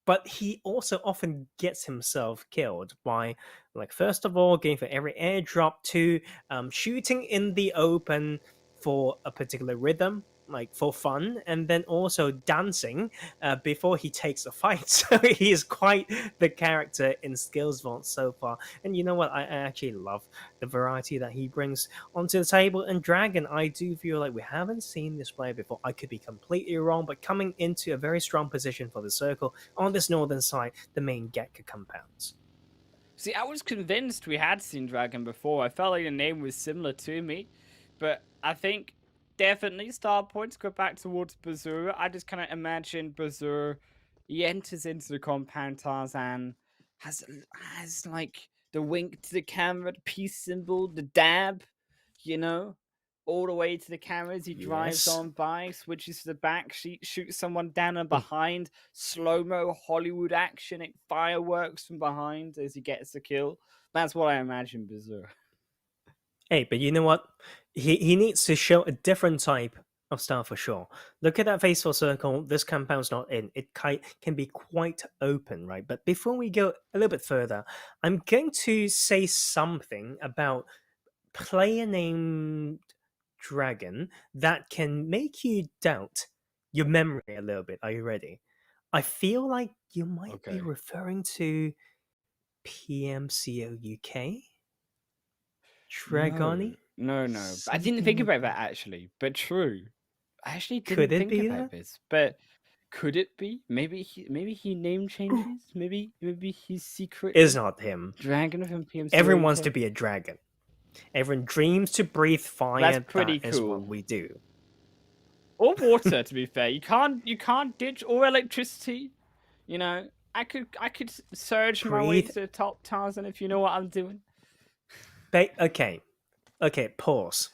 but he also often gets himself killed by, like, first of all, going for every airdrop, to shooting in the open for a particular rhythm, like for fun, and then also dancing before he takes a fight. So he is quite the character in SkillzVault so far. And you know what? I actually love the variety that he brings onto the table. And Dragon, I do feel like we haven't seen this player before. I could be completely wrong, but coming into a very strong position for the circle on this northern side, the main Gekka compounds. See, I was convinced we had seen Dragon before. I felt like the name was similar to me, but I think definitely star points go back towards Bazur. I just kind of imagine Bazur, he enters into the compound. Tarzan has like the wink to the camera, the peace symbol, the dab, you know, all the way to the cameras. He drives Yes. on by, switches to the back, shoots someone down and behind, slow-mo Hollywood action, fireworks from behind as he gets the kill. That's what I imagine Bazur. Hey, but you know what? He needs to show a different type of style for sure. Look at that faithful circle. This compound's not in. It can be quite open, right? But before we go a little bit further, I'm going to say something about player named Dragon that can make you doubt your memory a little bit. Are you ready? I feel like you might be referring to PMCO UK. Dragoni? No. I didn't think about that actually, but true. I actually didn't Could it think be about that? this, but could it be? Maybe he name changes. Maybe he's secret. Is not him. Dragon from PMC. Everyone wants to be a dragon. Everyone dreams to breathe fire. That's pretty That is cool. what we do. Or water, to be fair. You can't ditch, or electricity. You know, I could surge my way Breathe. to the top, Tarzan, if you know what I'm doing. Okay, pause.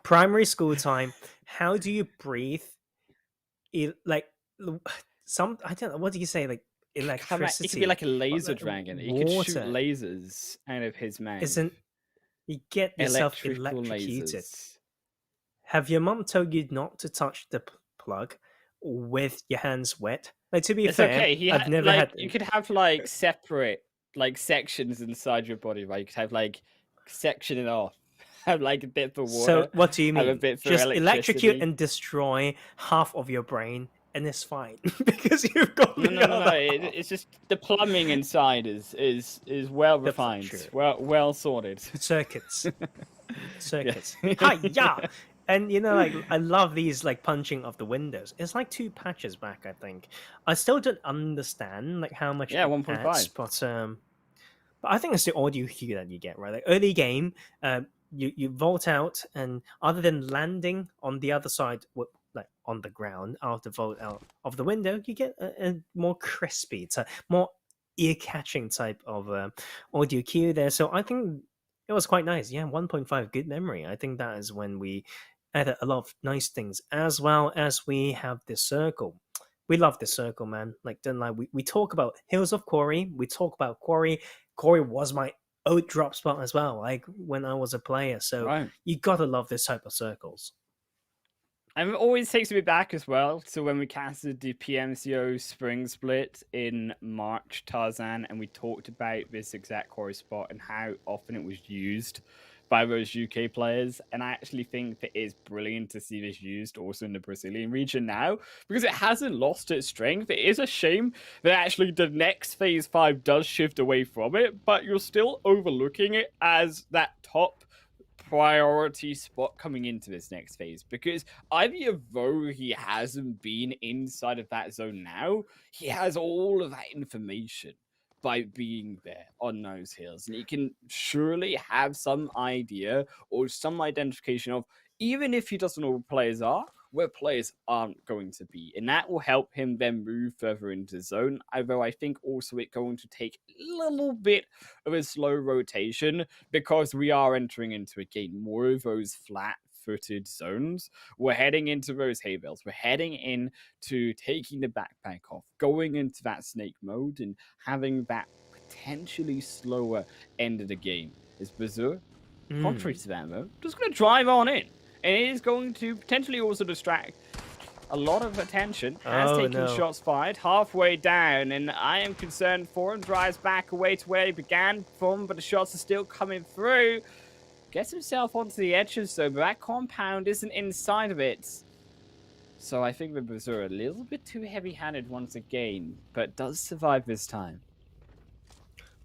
Primary school time. How do you breathe? Like some, I don't know. What do you say? Like electricity. It could be like a laser like dragon. He could shoot water. lasers out of his mouth. Isn't you get yourself Electrical electrocuted? lasers. Have your mum told you not to touch the plug with your hands wet? Like, to be It's fair, okay. I've never had. You could have like separate like sections inside your body, right? You could have like section it off. Have like a bit for water. So what do you have a mean? bit for Just electrocute electricity. and destroy half of your brain, and it's fine because you've got the No. other. It's just the plumbing inside is well That's refined, true. well sorted. Circuits. Hi, yeah. And you know, like, I love these like punching of the windows. It's like 2 patches back, I think. I still don't understand like how much. Yeah, it 1.5. adds, but I think it's the audio cue that you get, right? Like early game, you vault out, and other than landing on the other side, like on the ground after vault out of the window, you get a more crispy, more ear-catching type of audio cue there. So I think it was quite nice. Yeah, 1.5, good memory. I think that is when we added a lot of nice things, as well as we have this circle. We love this circle, man. Like, don't lie. We talk about Hills of Quarry. We talk about Quarry. Quarry was my old drop spot as well, like when I was a player. So Right. you gotta love this type of circles. And it always takes me back as well to when we casted the PMCO spring split in March, Tarzan, and we talked about this exact quarry spot and how often it was used by those UK players. And I actually think that it's brilliant to see this used also in the Brazilian region now, because it hasn't lost its strength. It is a shame that actually the next Phase 5 does shift away from it, but you're still overlooking it as that top priority spot coming into this next phase, because either though he hasn't been inside of that zone now, he has all of that information by being there on those hills, and he can surely have some idea or some identification of, even if he doesn't know where players are, where players aren't going to be. And that will help him then move further into zone. Although I think also it's going to take a little bit of a slow rotation because we are entering into, again, more of those flat-footed zones. We're heading into those hay bales. We're heading into taking the backpack off, going into that snake mode, and having that potentially slower end of the game. Is Berserk, contrary to that mode, just going to drive on in. And it is going to potentially also distract a lot of attention. Has taken shots fired halfway down, and I am concerned for him. Drives back away to where he began from, but the shots are still coming through. Gets himself onto the edges, though, but that compound isn't inside of it. So I think the Berserk a little bit too heavy-handed once again, but does survive this time.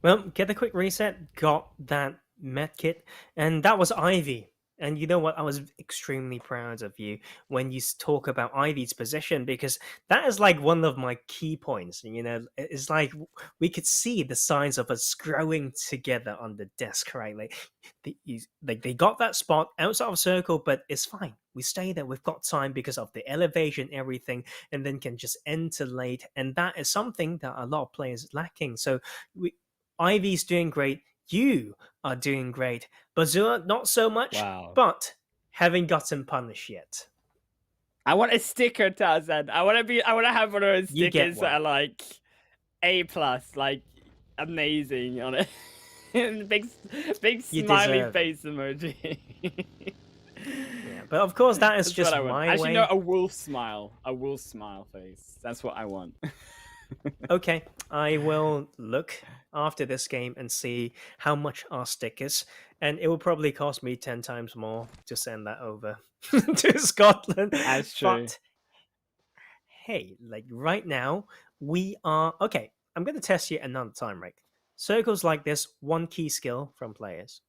Well, get a quick reset, got that medkit, and that was Ivy. And you know what? I was extremely proud of you when you talk about Ivy's position, because that is like one of my key points. You know, it's like we could see the signs of us growing together on the desk, right? Like they got that spot outside of circle, but it's fine. We stay there. We've got time because of the elevation, everything, and then can just enter late. And that is something that a lot of players lacking. So Ivy's doing great. You are doing great. Bazua, not so much, but haven't gotten punished yet. I want a sticker, Tarzan. I want to have one of those stickers that are like A+, like amazing on it. big smiley face emoji. Yeah, but of course that is That's just what I want. my Actually, way. no, a wolf smile face. That's what I want. Okay, I will look after this game and see how much are stickers, and it will probably cost me 10 times more to send that over to Scotland. That's true. But hey, like right now, we are okay. I'm going to test you another time, Rick. Circles like this, one key skill from players.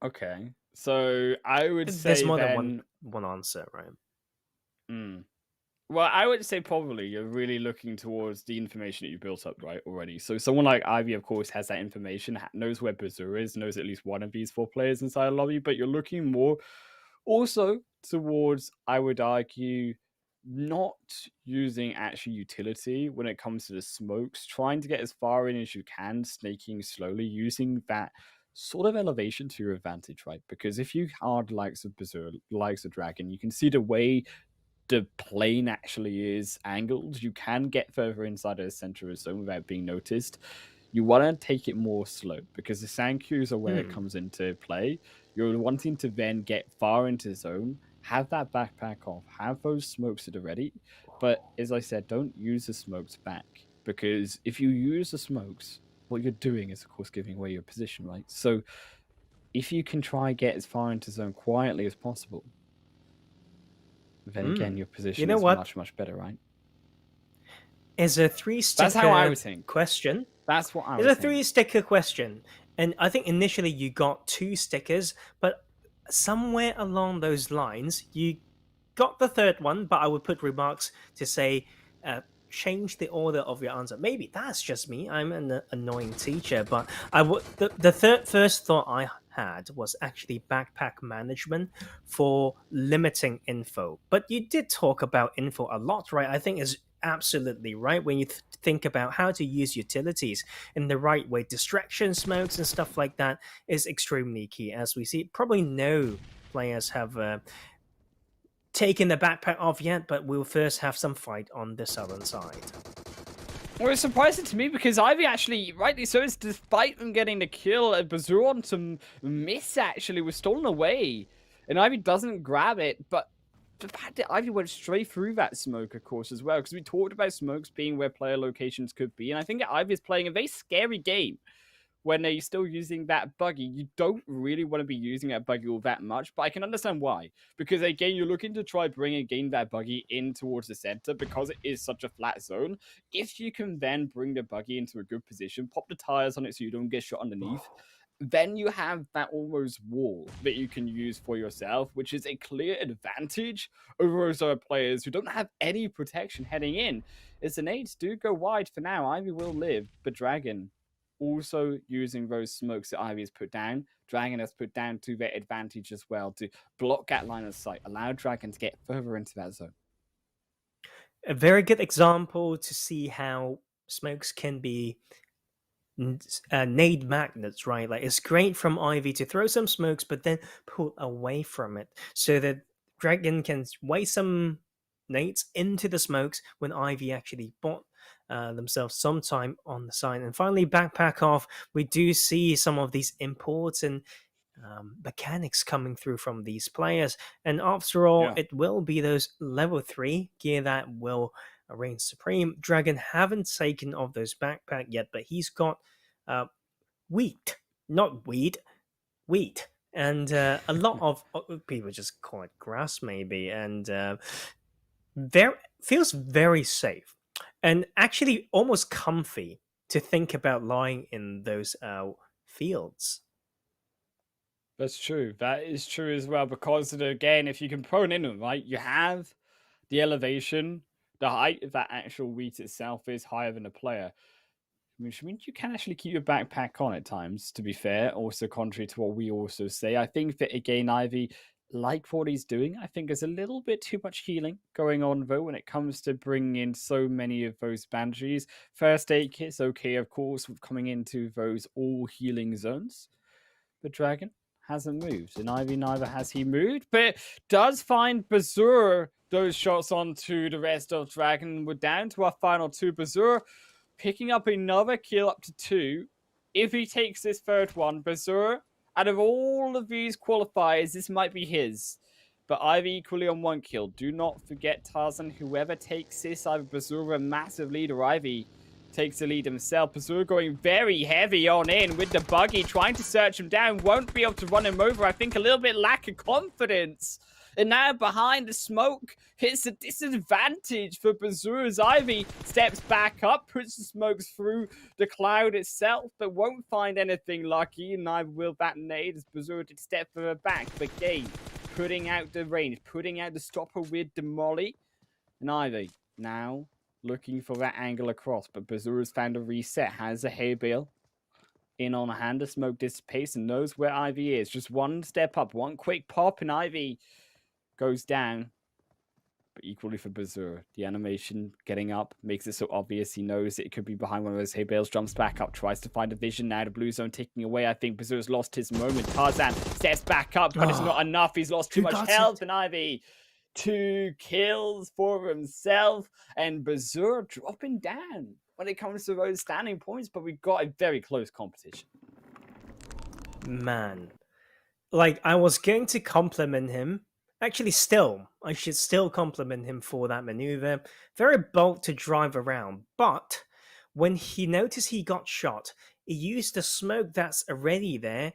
Okay, so I would say there's more then... than one answer, right? Well, I would say probably you're really looking towards the information that you built up, right, already. So someone like Ivy, of course, has that information, knows where Berserk is, knows at least one of these 4 players inside a lobby, but you're looking more also towards, I would argue, not using actual utility when it comes to the smokes, trying to get as far in as you can, snaking slowly, using that sort of elevation to your advantage, right? Because if you are the likes of Berserk, likes of Dragon, you can see the way the plane actually is angled. You can get further inside of the center of the zone without being noticed. You want to take it more slow because the sand cues are where it comes into play. You're wanting to then get far into the zone, have that backpack off, have those smokes at the ready. But as I said, don't use the smokes back, because if you use the smokes, what you're doing is, of course, giving away your position, right? So if you can try and get as far into zone quietly as possible, then again, your position is much, much better, right? Is a 3-sticker That's how I would think. question. That's what I would think. think. It's a 3-sticker question. And I think initially you got 2 stickers, but somewhere along those lines, you got the 3rd one, but I would put remarks to say, change the order of your answer. Maybe that's just me. I'm an annoying teacher, but I would. The first thought I had was actually backpack management for limiting info. But you did talk about info a lot, right? I think is absolutely right when you think about how to use utilities in the right way. Distraction smokes and stuff like that is extremely key, as we see. Probably no players have taken the backpack off yet, but we'll first have some fight on the southern side. Well, it's surprising to me because Ivy actually, rightly so, is despite them getting the kill, Berserk on some miss actually was stolen away. And Ivy doesn't grab it, but the fact that Ivy went straight through that smoke, of course, as well, because we talked about smokes being where player locations could be, and I think that Ivy is playing a very scary game when they're still using that buggy. You don't really want to be using that buggy all that much, but I can understand why. Because again, you're looking to try bring again that buggy in towards the center because it is such a flat zone. If you can then bring the buggy into a good position, pop the tires on it so you don't get shot underneath, then you have that almost wall that you can use for yourself, which is a clear advantage over those other players who don't have any protection heading in. As the nades do go wide for now, Ivy will live, but Dragon also using those smokes that Ivy has put down. Dragon has put down to their advantage as well to block that line of sight, allow Dragon to get further into that zone. A very good example to see how smokes can be nade magnets, right? Like, it's great from Ivy to throw some smokes, but then pull away from it so that Dragon can waste some nades into the smokes when Ivy actually bought themselves some time on the side. And finally, backpack off. We do see some of these important mechanics coming through from these players. And after all, it will be those level 3 gear that will reign supreme. Dragon haven't taken off those backpack yet, but he's got wheat, not weed, wheat. And a lot of people just call it grass, maybe. And feels very safe. And actually almost comfy to think about lying in those fields. That's true. That is true as well, because again, if you can prone in them, right, you have the elevation, the height of that actual wheat itself is higher than the player, which means you can actually keep your backpack on at times, to be fair, also contrary to what we also say. I think that, again, Ivy, like what he's doing, I think there's a little bit too much healing going on, though, when it comes to bringing in so many of those bandages. First aid kit's okay, of course, with coming into those all healing zones. But Dragon hasn't moved, and Ivy neither has he moved, but does find Bazur those shots onto the rest of Dragon. We're down to our final 2. Bazur picking up another kill, up to 2. If he takes this third one, Bazur, out of all of these qualifiers, this might be his. But Ivy equally on 1 kill. Do not forget, Tarzan, whoever takes this, either Bazur a massive lead or Ivy takes the lead himself. Bazur going very heavy on in with the buggy, trying to search him down. Won't be able to run him over. I think a little bit lack of confidence. And now behind the smoke, it's a disadvantage for Bazur as Ivy steps back up, puts the smokes through the cloud itself, but won't find anything lucky, and neither will that nade as Bazur did step further back. But again, putting out the range, putting out the stopper with the molly. And Ivy now looking for that angle across, but Bazur has found a reset, has a hay bale in on hand. The smoke dissipates and knows where Ivy is. Just one step up, one quick pop, and Ivy goes down. But equally for Bazur, the animation getting up makes it so obvious. He knows it could be behind one of those hay bales, jumps back up, tries to find a vision now. The blue zone taking away. I think Bazur's lost his moment. Tarzan steps back up, but it's not enough. He's lost too much health, and Ivy 2 kills for himself, and Bazur dropping down when it comes to those standing points, but we've got a very close competition. Man, like, I was going to compliment him. Actually, I should still compliment him for that maneuver. Very bold to drive around, but when he noticed he got shot, he used the smoke that's already there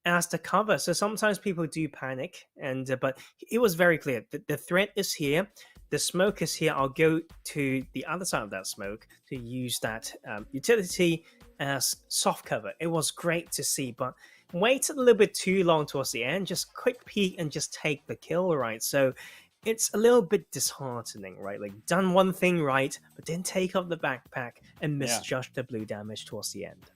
as the cover. So sometimes people do panic, and but it was very clear that the threat is here, the smoke is here. I'll go to the other side of that smoke to use that utility as soft cover. It was great to see, but waited a little bit too long towards the end. Just quick peek and just take the kill, right? So it's a little bit disheartening, right? Like, done one thing right, but then take off the backpack and misjudge the blue damage towards the end.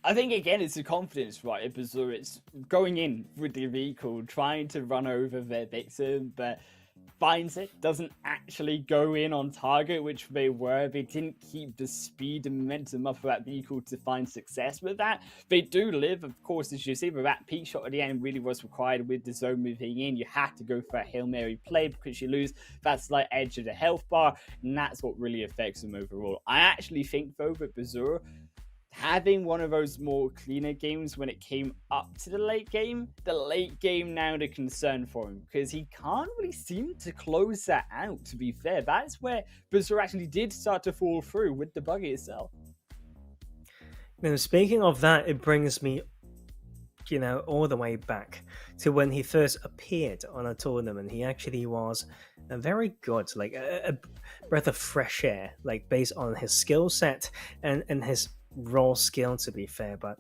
I think, again, it's the confidence, right? Bazur, it's going in with the vehicle, trying to run over their victim, but finds it, doesn't actually go in on target, which they were. They didn't keep the speed and momentum up for that vehicle to find success with that. They do live, of course, as you see, but that peak shot at the end really was required with the zone moving in. You had to go for a Hail Mary play because you lose that slight edge of the health bar, and that's what really affects them overall. I actually think, though, that Bazur, having one of those more cleaner games when it came up to the late game now the concern for him, because he can't really seem to close that out, to be fair. That's where Bazur actually did start to fall through with the buggy itself. Now, speaking of that, it brings me, all the way back to when he first appeared on a tournament. He actually was a very good, like a breath of fresh air, like based on his skill set and his raw skill, to be fair. But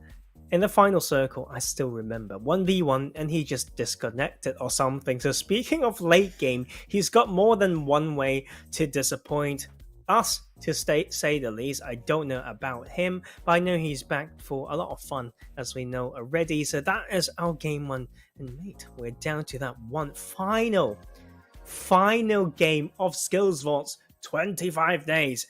in the final circle, I still remember 1v1 and he just disconnected or something. So speaking of late game, he's got more than one way to disappoint. us, to say the least. I don't know about him, but I know he's back for a lot of fun, as we know already. So that is our game one. And mate, we're down to that one final game of SkillzVault's 25 days,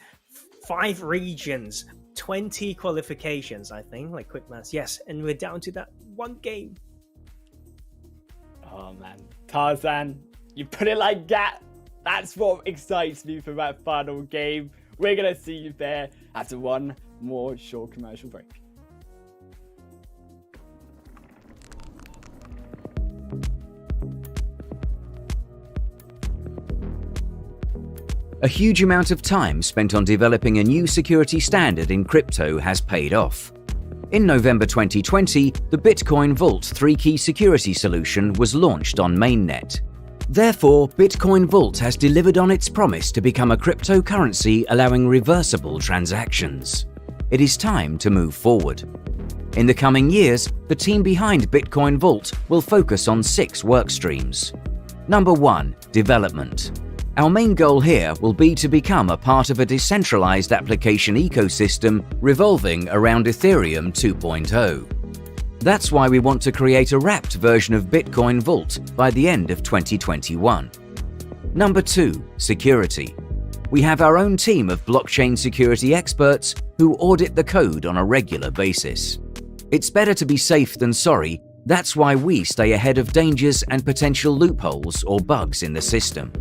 5 regions, 20 qualifications, I think, like quick maths. Yes, and we're down to that one game. Oh man, Tarzan, you put it like that. That's what excites me for that final game. We're gonna see you there after one more short commercial break. A huge amount of time spent on developing a new security standard in crypto has paid off. In November 2020, the Bitcoin Vault 3-key security solution was launched on mainnet. Therefore, Bitcoin Vault has delivered on its promise to become a cryptocurrency allowing reversible transactions. It is time to move forward. In the coming years, the team behind Bitcoin Vault will focus on 6 work streams. Number 1. Development. Our main goal here will be to become a part of a decentralized application ecosystem revolving around Ethereum 2.0. That's why we want to create a wrapped version of Bitcoin Vault by the end of 2021. Number 2. Security. We have our own team of blockchain security experts who audit the code on a regular basis. It's better to be safe than sorry. That's why we stay ahead of dangers and potential loopholes or bugs in the system.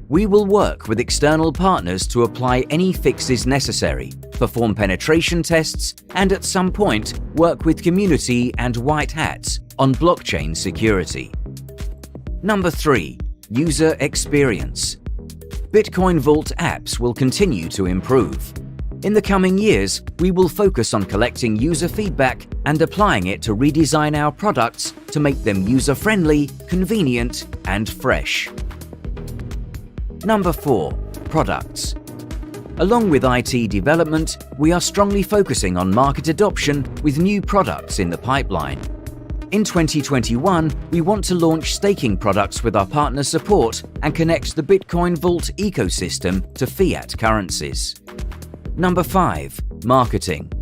We will work with external partners to apply any fixes necessary, perform penetration tests, and at some point work with community and white hats on blockchain security. Number 3. User experience. Bitcoin Vault apps will continue to improve. In the coming years, we will focus on collecting user feedback and applying it to redesign our products to make them user-friendly, convenient, and fresh. Number 4. Products. Along with IT development, we are strongly focusing on market adoption with new products in the pipeline. In 2021, we want to launch staking products with our partner support and connect the Bitcoin Vault ecosystem to fiat currencies. Number 5. Marketing.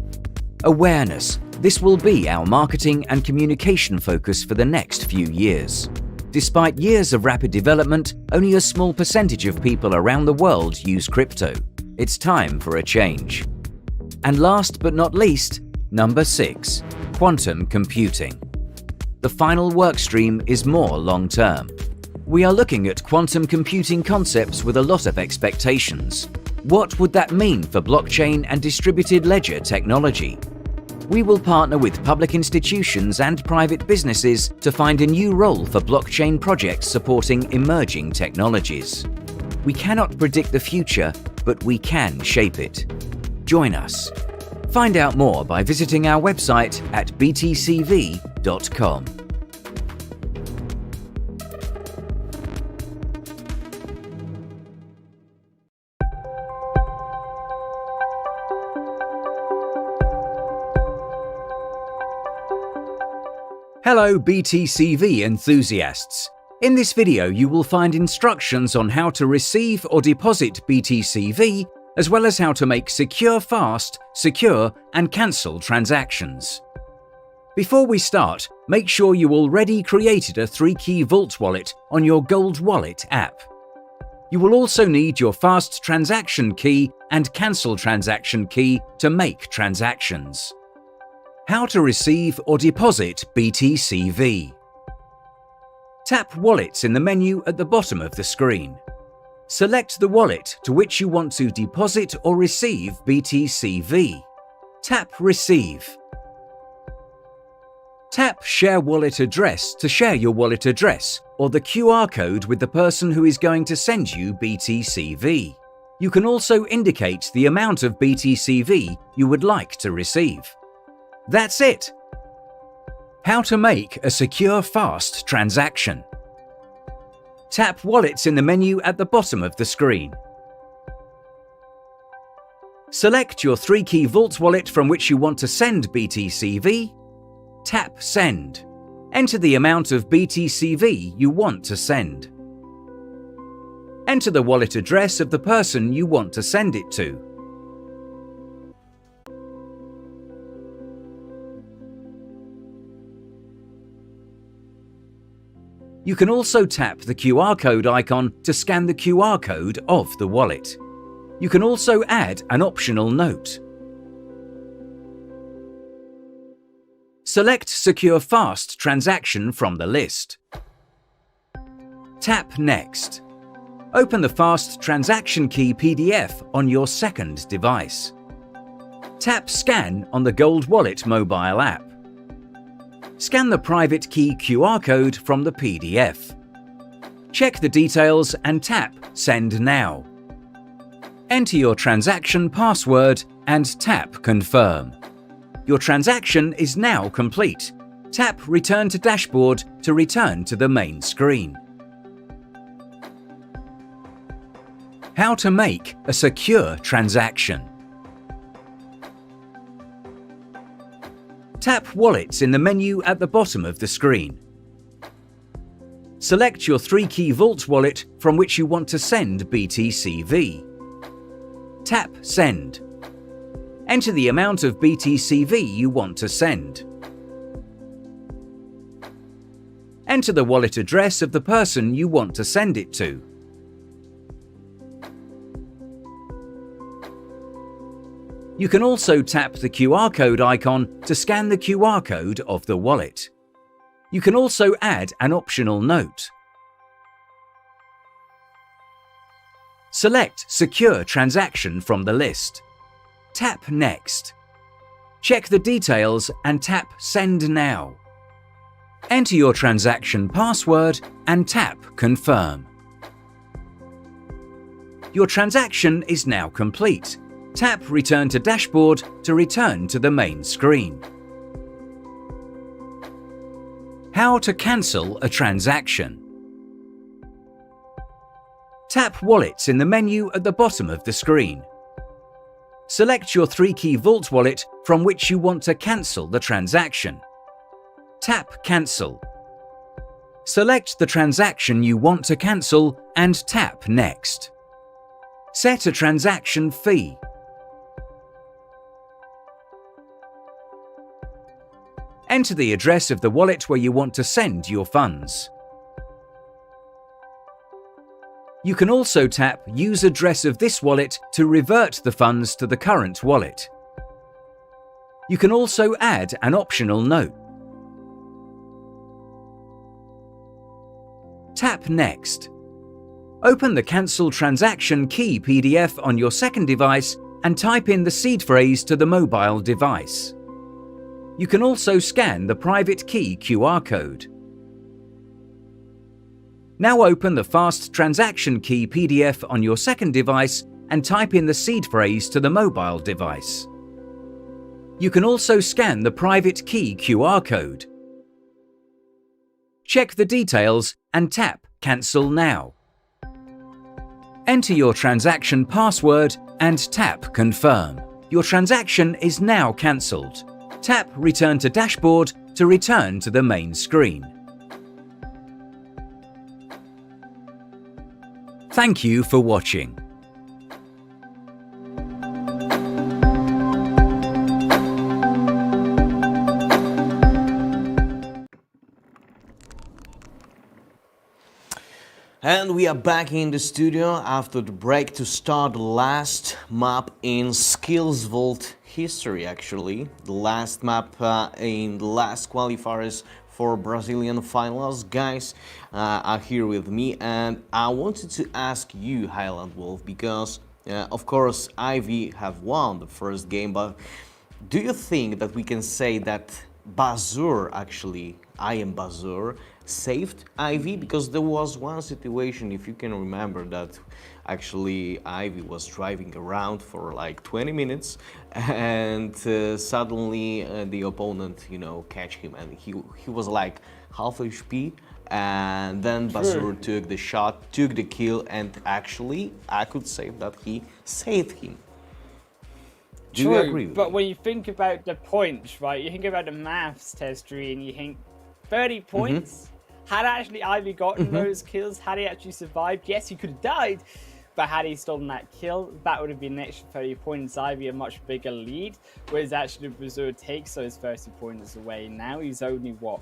Awareness. This will be our marketing and communication focus for the next few years. Despite years of rapid development, only a small percentage of people around the world use crypto. It's time for a change. And last but not least, number 6. Quantum computing. The final workstream is more long-term. We are looking at quantum computing concepts with a lot of expectations. What would that mean for blockchain and distributed ledger technology? We will partner with public institutions and private businesses to find a new role for blockchain projects supporting emerging technologies. We cannot predict the future, but we can shape it. Join us. Find out more by visiting our website at btcv.com. Hello BTCV enthusiasts! In this video you will find instructions on how to receive or deposit BTCV, as well as how to make secure, fast, secure and cancel transactions. Before we start, make sure you already created a 3-key Vault wallet on your Gold Wallet app. You will also need your fast transaction key and cancel transaction key to make transactions. How to receive or deposit BTCV. Tap Wallets in the menu at the bottom of the screen. Select the wallet to which you want to deposit or receive BTCV. Tap Receive. Tap Share Wallet Address to share your wallet address or the QR code with the person who is going to send you BTCV. You can also indicate the amount of BTCV you would like to receive. That's it! How to make a secure, fast transaction. Tap Wallets in the menu at the bottom of the screen. Select your 3-key Vault wallet from which you want to send BTCV. Tap Send. Enter the amount of BTCV you want to send. Enter the wallet address of the person you want to send it to. You can also tap the QR code icon to scan the QR code of the wallet. You can also add an optional note. Select Secure Fast Transaction from the list. Tap Next. Open the Fast Transaction Key PDF on your second device. Tap Scan on the Gold Wallet mobile app. Scan the private key QR code from the PDF. Check the details and tap Send Now. Enter your transaction password and tap Confirm. Your transaction is now complete. Tap Return to Dashboard to return to the main screen. How to make a secure transaction. Tap Wallets in the menu at the bottom of the screen. Select your 3-key Vault wallet from which you want to send BTCV. Tap Send. Enter the amount of BTCV you want to send. Enter the wallet address of the person you want to send it to. You can also tap the QR code icon to scan the QR code of the wallet. You can also add an optional note. Select Secure Transaction from the list. Tap Next. Check the details and tap Send Now. Enter your transaction password and tap Confirm. Your transaction is now complete. Tap Return to Dashboard to return to the main screen. How to cancel a transaction. Tap Wallets in the menu at the bottom of the screen. Select your 3-key Vault wallet from which you want to cancel the transaction. Tap Cancel. Select the transaction you want to cancel and tap Next. Set a transaction fee. Enter the address of the wallet where you want to send your funds. You can also tap Use address of this wallet to revert the funds to the current wallet. You can also add an optional note. Tap Next. Open the Cancel Transaction Key PDF on your second device and type in the seed phrase to the mobile device. You can also scan the private key QR code. Now open the Fast Transaction Key PDF on your second device and type in the seed phrase to the mobile device. You can also scan the private key QR code. Check the details and tap Cancel Now. Enter your transaction password and tap Confirm. Your transaction is now cancelled. Tap Return to Dashboard to return to the main screen. Thank you for watching. And we are back in the studio after the break to start the last map in SkillzVault history, actually. The last map in the last qualifiers for Brazilian finals. Guys are here with me, and I wanted to ask you, Highland Wolf, because of course Ivy have won the first game, but do you think that we can say that Bazur, actually, I am Bazur, saved Ivy? Because there was one situation, if you can remember, that actually Ivy was driving around for like 20 minutes and suddenly the opponent, catch him, and he was like half HP, and then Bazur took the shot, took the kill, and actually I could say that he saved him. Do you agree with but me? when you think about the points, right, you think about the maths test tree and you think 30 points? Had actually Ivy gotten those kills, had he actually survived, yes, he could have died. But had he stolen that kill, that would have been an extra 30 points. Ivy a much bigger lead. Whereas actually Brazil takes those 30 points away. Now he's only, what,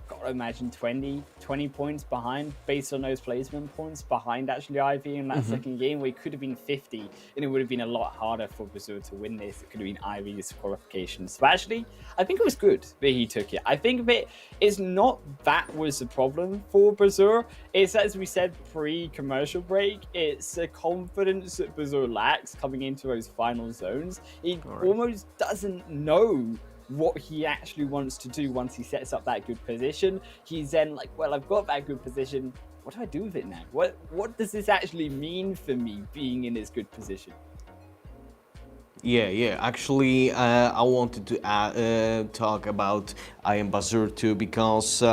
gotta imagine 20 points behind based on those placement points behind actually Ivy in that second game, where he could have been 50 and it would have been a lot harder for Brazil to win this. It could have been Ivy's qualifications. So actually, I think it was good that he took it. I think that it's not that was the problem for Brazil. It's, as we said pre-commercial break, it's the confidence that Brazil lacks coming into those final zones. He almost doesn't know what he actually wants to do once he sets up that good position. He's then like, well, I've got that good position. What do I do with it now? What does this actually mean for me being in this good position? Yeah. Actually, I wanted to talk about I Am Bazur too, because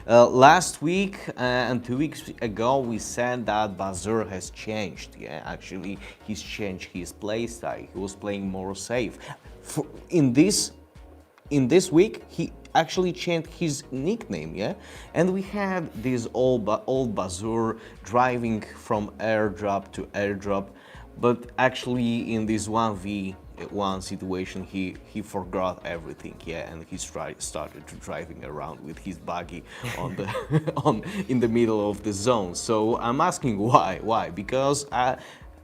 last week and 2 weeks ago we said that Bazur has changed. Yeah, actually, he's changed his playstyle. He was playing more safe. In this week, he actually changed his nickname, yeah? And we had this old Bazur driving from airdrop to airdrop, but actually in this 1v1 situation, he forgot everything, yeah? And he started driving around with his buggy on the in the middle of the zone. So I'm asking why? Because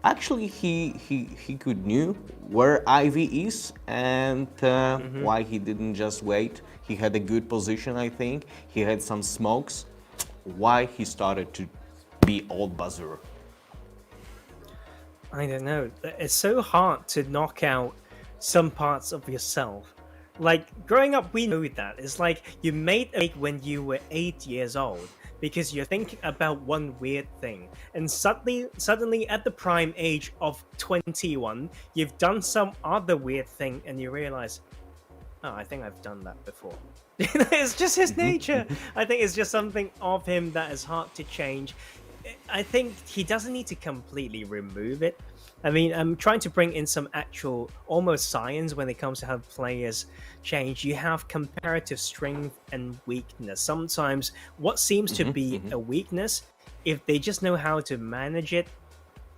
actually, he could knew where Ivy is and why he didn't just wait. He had a good position, I think. He had some smokes. Why he started to be old Bazur? I don't know. It's so hard to knock out some parts of yourself. Like, growing up, we know that. It's like you made a mistake when you were 8 years old, because you're thinking about one weird thing, and suddenly at the prime age of 21, you've done some other weird thing and you realize, oh, I think I've done that before. It's just his nature. I think it's just something of him that is hard to change. I think he doesn't need to completely remove it. I mean, I'm trying to bring in some actual almost science when it comes to how players change. You have comparative strength and weakness. Sometimes what seems to be a weakness, if they just know how to manage it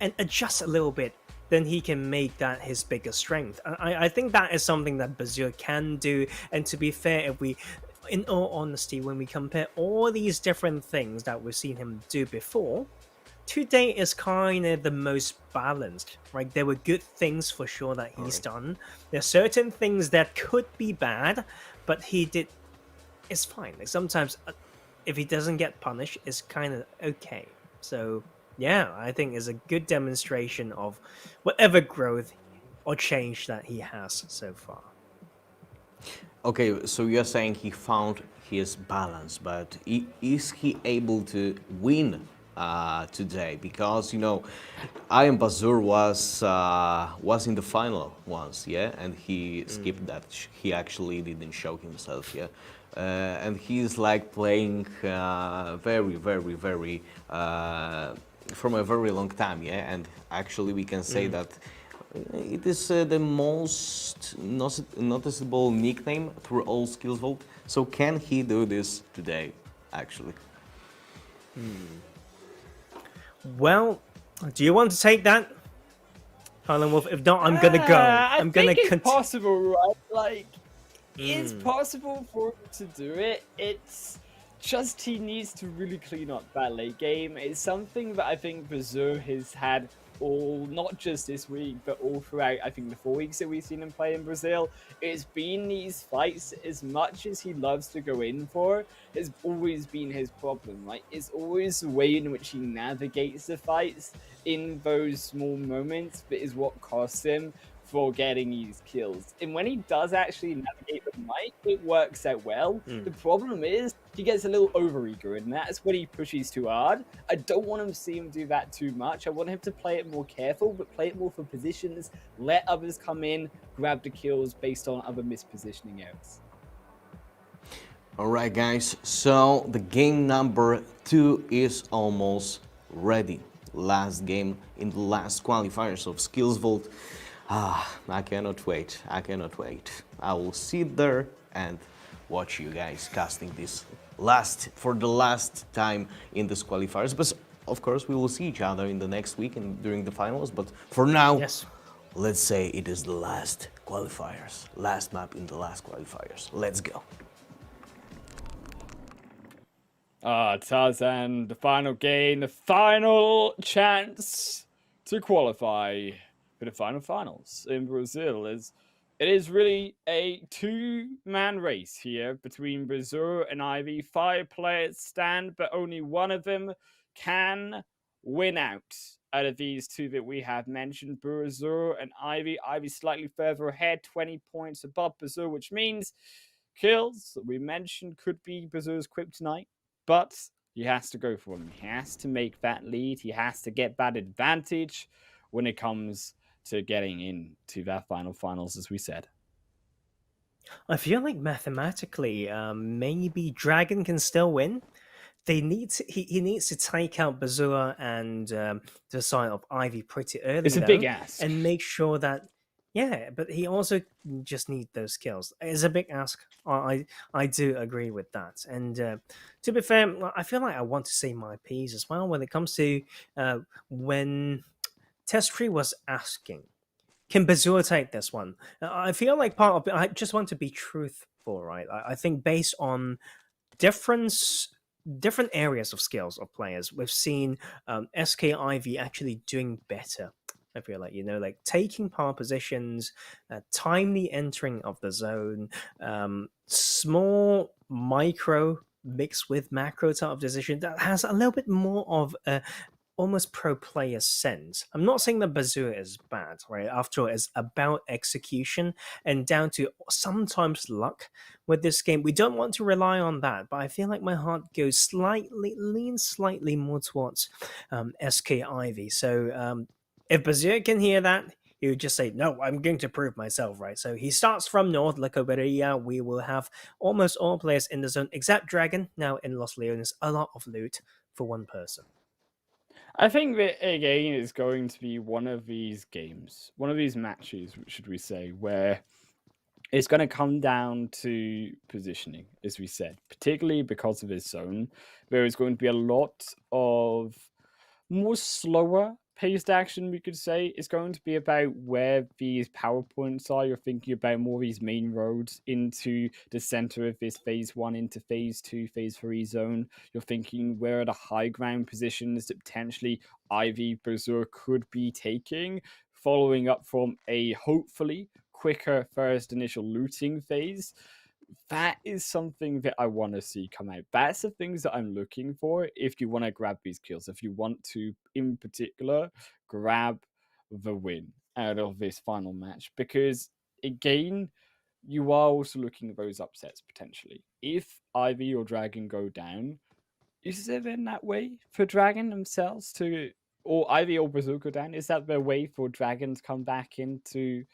and adjust a little bit, then he can make that his biggest strength. I think that is something that Bazur can do. And to be fair, if we, in all honesty, when we compare all these different things that we've seen him do before, today is kind of the most balanced, right? There were good things for sure that he's done. There are certain things that could be bad, but he did. It's fine. Like sometimes, if he doesn't get punished, it's kind of okay. So yeah, I think it's a good demonstration of whatever growth or change that he has so far. Okay, so you're saying he found his balance, but is he able to win today? Because I Am Bazur was in the final once, yeah, and he skipped that. He actually didn't show himself, yeah, and he's like playing very from a very long time, yeah, and actually we can say that it is the most noticeable nickname through all SkillzVault. So can he do this today, actually? Well, do you want to take that, Harlan Wolf? If not, I'm gonna go. I'm gonna it's possible, right? Like, it's possible for him to do it. It's just he needs to really clean up that late game. It's something that I think Bazur has had not just this week, but all throughout, I think, the 4 weeks that we've seen him play in Brazil. It's been these fights, as much as he loves to go in for, has always been his problem, right? It's always the way in which he navigates the fights in those small moments that is what costs him for getting these kills. And when he does actually navigate the mic, it works out well. The problem is he gets a little overeager, and that's when he pushes too hard. I don't want him to see him do that too much. I want him to play it more careful, but play it more for positions, let others come in, grab the kills based on other mispositioning outs. Alright guys, so the game number 2 is almost ready. Last game in the last qualifiers of SkillzVault. I cannot wait. I will sit there and watch you guys casting this for the last time in this qualifiers. But of course, we will see each other in the next week and during the finals. But for now, Yes. let's say it is the last qualifiers, last map in the last qualifiers. Let's go. Tarzan, the final game, the final chance to qualify for the final finals in Brazil. It is really a two-man race here between Brazil and Ivy. 5 players stand, but only one of them can win out of these two that we have mentioned, Brazil and Ivy. Ivy slightly further ahead, 20 points above Brazil, which means kills, we mentioned, could be Brazil's kryptonite. But he has to go for him. He has to make that lead. He has to get that advantage when it comes to getting into that finals, as we said. I feel like mathematically, maybe Dragon can still win. He needs to take out Bazua and the side of Ivy pretty early. It's a big ask. And make sure that, yeah, but he also just needs those kills. It's a big ask. I do agree with that. And to be fair, I feel like I want to say my piece as well when it comes to when Testry was asking, can Bazua take this one? I feel like part of it, I just want to be truthful, right? I think based on different areas of skills of players, we've seen SKIV actually doing better. I feel like, like taking power positions, timely entering of the zone, small micro mixed with macro type of decision that has a little bit more of a almost pro player sense. I'm not saying that Bazua is bad, right? After all, it's about execution and down to sometimes luck with this game. We don't want to rely on that, but I feel like my heart leans slightly more towards SK Ivy. So if Bazua can hear that, he would just say, no, I'm going to prove myself, right? So he starts from North, Lacoberia. We will have almost all players in the zone, except Dragon, now in Los Leones. A lot of loot for one person. I think that, again, is going to be one of these games, one of these matches, should we say, where it's going to come down to positioning, as we said, particularly because of his zone. There is going to be a lot of more slower paced action, we could say. It's going to be about where these power points are. You're thinking about more of these main roads into the center of this phase 1 into phase 2, phase 3 zone. You're thinking where are the high ground positions that potentially Ivy Bazua could be taking, following up from a hopefully quicker first initial looting phase. That is something that I want to see come out. That's the things that I'm looking for if you want to grab these kills. If you want to, in particular, grab the win out of this final match. Because, again, you are also looking at those upsets, potentially. If Ivy or Dragon go down, is there then that way for Dragon themselves to... Or Ivy or Brazil go down? Is that the way for Dragon to come back into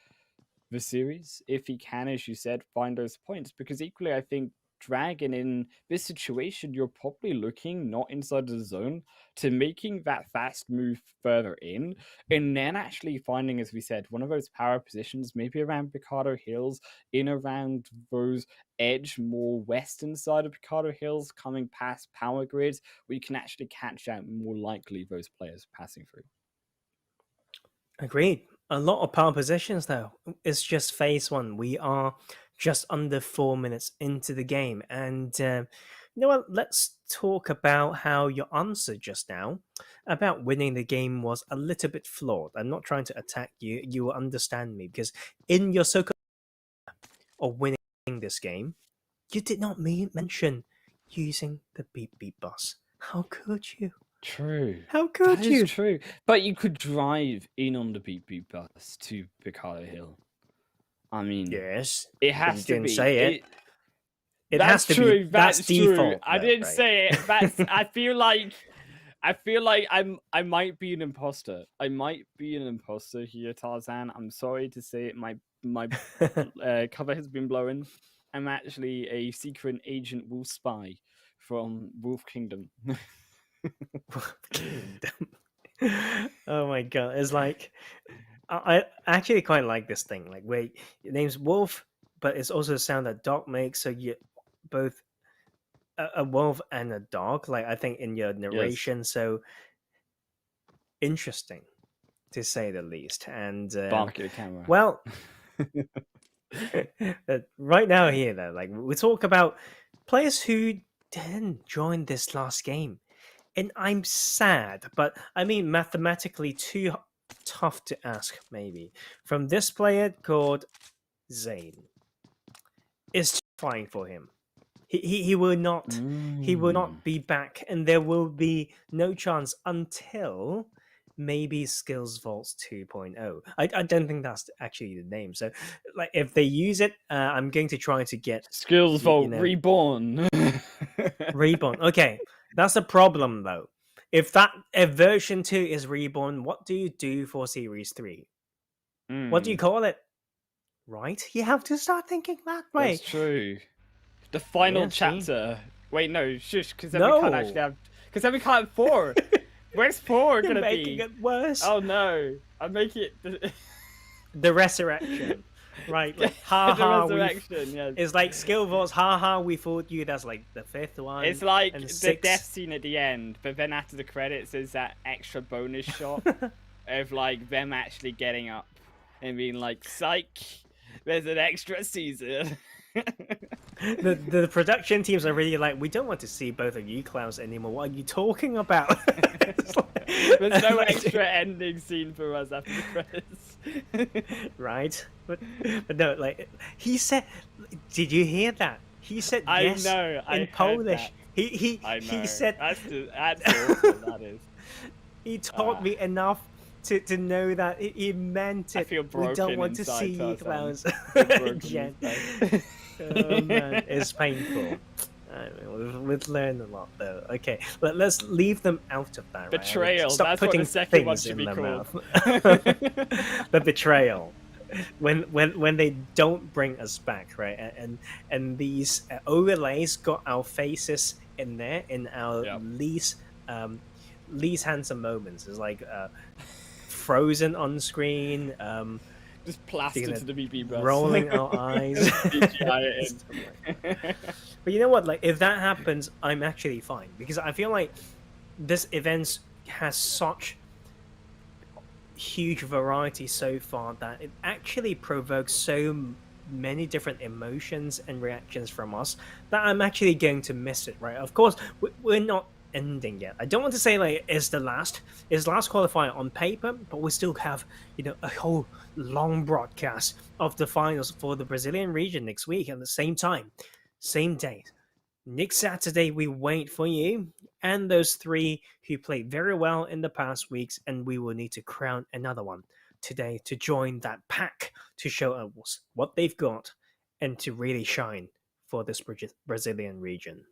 the series, if he can, as you said, find those points? Because equally, I think Dragon, in this situation, you're probably looking not inside the zone to making that fast move further in, and then actually finding, as we said, one of those power positions, maybe around Picado Hills, in around those edge, more western side of Picado Hills, coming past power grids, where you can actually catch out more likely those players passing through. Agreed. A lot of power positions, though. It's just phase 1. We are just under 4 minutes into the game. And you know what? Let's talk about how your answer just now about winning the game was a little bit flawed. I'm not trying to attack you. You will understand me. Because in your so-called of winning this game, you did not mention using the beep beep bus. How could you? True. How could That you? is true. But you could drive in on the beep beep bus to Picado Hill. I mean, Yes. it but has you to didn't be. say it. It That's has to true. be. That's default. true. I though, didn't right? say it. That's. I feel like I might be an imposter. I might be an imposter here, Tarzan. I'm sorry to say it. My cover has been blown. I'm actually a secret agent wolf spy from Wolf Kingdom. Oh my god! It's like I actually quite like this thing. Like, wait, your name's Wolf, but it's also a sound that Doc makes, so you both a wolf and a dog, like I think in your narration. So interesting, to say the least. And Bark at the camera. well, right now here though, like we talk about players who didn't join this last game, and I'm sad, but I mean mathematically too tough to ask maybe from this player called Zane. It's fine for him. He will not be back, and there will be no chance until maybe SkillzVault 2.0. I don't think that's actually the name. So, like, if they use it, I'm going to try to get SkillzVault Reborn. Reborn. Okay, that's a problem though. If version 2 is Reborn, what do you do for Series 3? What do you call it? Right? You have to start thinking that way. That's true. The final Yeah, chapter. Wait, no, shush, because then No. we can't actually have. Because then we can't have 4. Where's 4 You're gonna making be? it worse. Oh no, I'm making it. The resurrection. Right, like, The haha, resurrection, yes. it's like Skillvault's, haha, we thought you, that's like the 5th one. It's like and the 6th. death scene at the end, but then after the credits, there's that extra bonus shot of like them actually getting up and being like, "Psych, there's an extra season." The production teams are really like, we don't want to see both of you clowns anymore. What are you talking about? It's like- There's no extra ending scene for us after the credits. right? But no, like he said. Did you hear that? He said yes I know. I in heard Polish. that. He I know. he said That's awesome. That is. he taught me enough to know that he meant it. I feel we broken don't want to inside, see you Tarzan. clowns I feel broken again. inside. Oh man, it's painful. I mean, we've learned a lot though. Okay, let's leave them out of that. Betrayal, Right? Stop that's what putting the second one things should in be their called. mouth. The betrayal. When they don't bring us back, right? And these overlays got our faces in there in our least handsome moments. It's like frozen on screen. Just plastered to the BB bus. Rolling our eyes. CGI it in. But you know what? Like, if that happens, I'm actually fine because I feel like this event has such huge variety so far that it actually provokes so many different emotions and reactions from us that I'm actually going to miss it. Right? Of course, we're not ending yet. I don't want to say like it's last qualifier on paper, but we still have a whole long broadcast of the finals for the Brazilian region next week at the same time, same date. Next Saturday we wait for you and those 3 who played very well in the past weeks, and we will need to crown another one today to join that pack to show us what they've got and to really shine for this Brazilian region.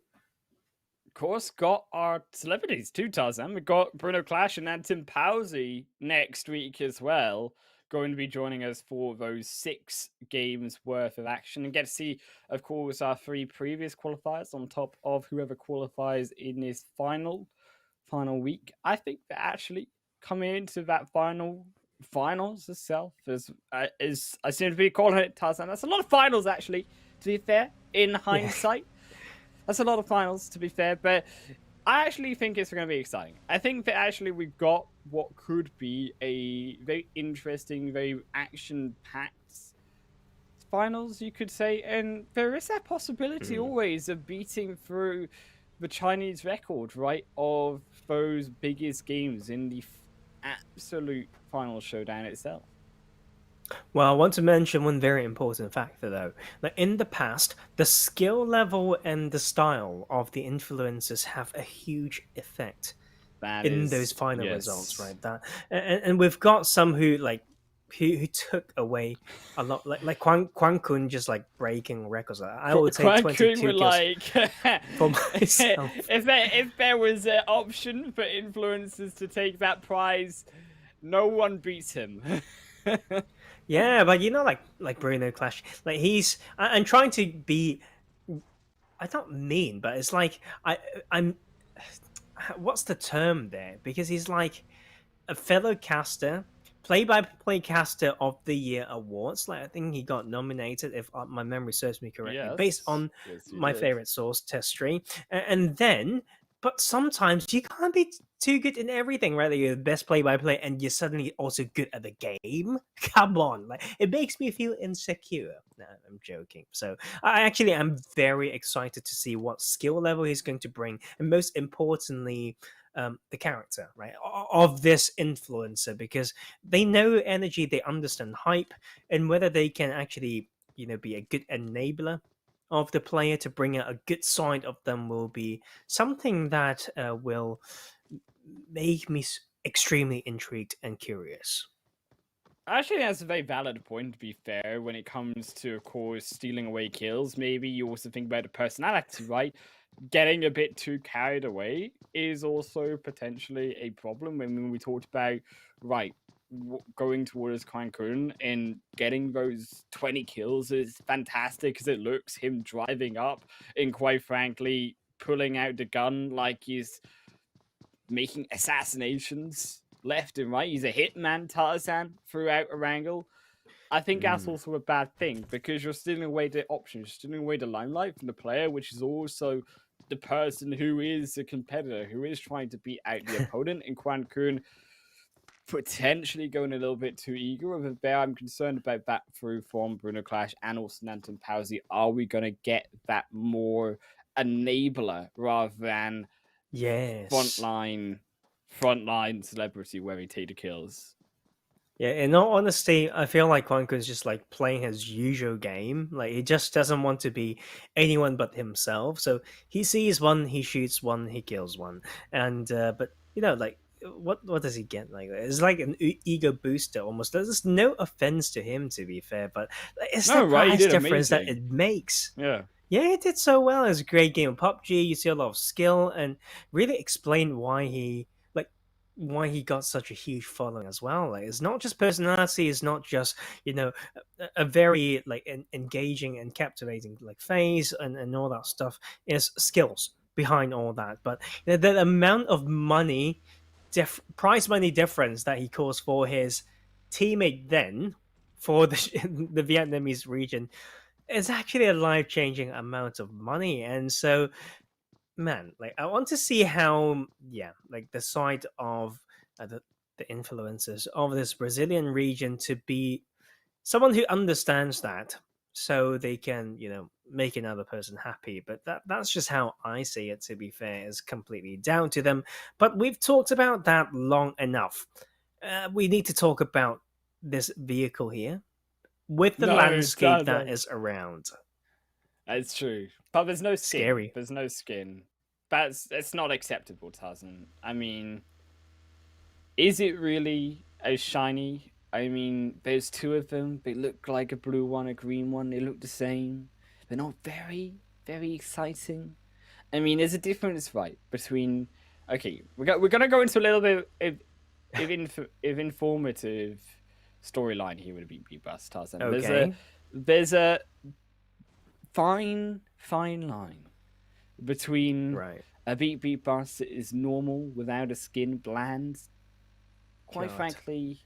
Of course, got our celebrities too, Tarzan. We've got Bruno Clash and Tim Pawsey next week as well, going to be joining us for those 6 games worth of action, and get to see, of course, our 3 previous qualifiers on top of whoever qualifies in this final week. I think that actually coming into that finals itself, as I seem to be calling it, Tarzan, that's a lot of finals actually, to be fair, in hindsight. That's a lot of finals, to be fair, but I actually think it's going to be exciting. I think that actually we've got what could be a very interesting, very action-packed finals, you could say, and there is that possibility always of beating through the Chinese record, right, of those biggest games in the absolute final showdown itself. Well, I want to mention one very important factor, though. Like in the past, the skill level and the style of the influencers have a huge effect in those final results, right? And we've got some who took away a lot, like Kwang Kun just like breaking records. I would say 22 kills like, for myself. if there was an option for influencers to take that prize, no one beats him. Yeah, but like Bruno Clash, like I'm trying to be, I don't mean, but it's like I'm what's the term there? Because he's like a fellow caster play-by-play caster of the year awards. Like I think he got nominated, if my memory serves me correctly, based on my favorite source, Testry. And then, but sometimes you can't be too good in everything, right? Like you're the best play-by-play, and you're suddenly also good at the game. Come on, like it makes me feel insecure. No, I'm joking. So I actually am very excited to see what skill level he's going to bring, and most importantly, the character, right, of this influencer, because they know energy, they understand hype, and whether they can actually, be a good enabler of the player to bring out a good side of them will be something that will make me extremely intrigued and curious. Actually, that's a very valid point, to be fair, when it comes to, of course, stealing away kills. Maybe you also think about the personality, right? Getting a bit too carried away is also potentially a problem. When we talked about, right, going towards Cancun and getting those 20 kills is fantastic because it looks him driving up and, quite frankly, pulling out the gun like he's making assassinations left and right. He's a hitman Tarzan throughout Erangel. I think that's also a bad thing because you're stealing away the options, you're stealing away the limelight from the player, which is also the person who is a competitor, who is trying to beat out the opponent. And Quan Kun potentially going a little bit too eager of a bear. I'm concerned about that through from Bruno Clash and also Nanton Pawsey. Are we going to get that more enabler rather than frontline celebrity where he take the kills? Yeah, in all honesty, I feel like Kwankun's just like playing his usual game. Like he just doesn't want to be anyone but himself. So he sees one, he shoots one, he kills one, and but like what does he get? Like it's like an ego booster almost. There's no offense to him, to be fair, but it's the price difference that it makes. Yeah, he did so well. It was a great game of PUBG. You see a lot of skill and really explain why he got such a huge following as well. Like it's not just personality, it's not just a very like engaging and captivating like phase and all that stuff. Is skills behind all that, but the amount of money prize money difference that he caused for his teammate then for the Vietnamese region is actually a life-changing amount of money. And so man, like I want to see how like the side of the influencers of this Brazilian region to be someone who understands that so they can make another person happy. But that's just how I see it, to be fair. Is completely down to them. But we've talked about that long enough. We need to talk about this vehicle here with the landscape that is around. It's true, but there's no skin. Scary. There's no skin. It's not acceptable, Tarzan. I mean, is it really as shiny? I mean, there's two of them. They look like a blue one, a green one. They look the same. They're not very, very exciting. I mean, there's a difference, right, between... Okay, we're going to go into a little bit of informative storyline here with Beat Beat Bus, Tarzan. Okay. There's a fine line between a Beat Beat Bus that is normal without a skin, bland, quite frankly,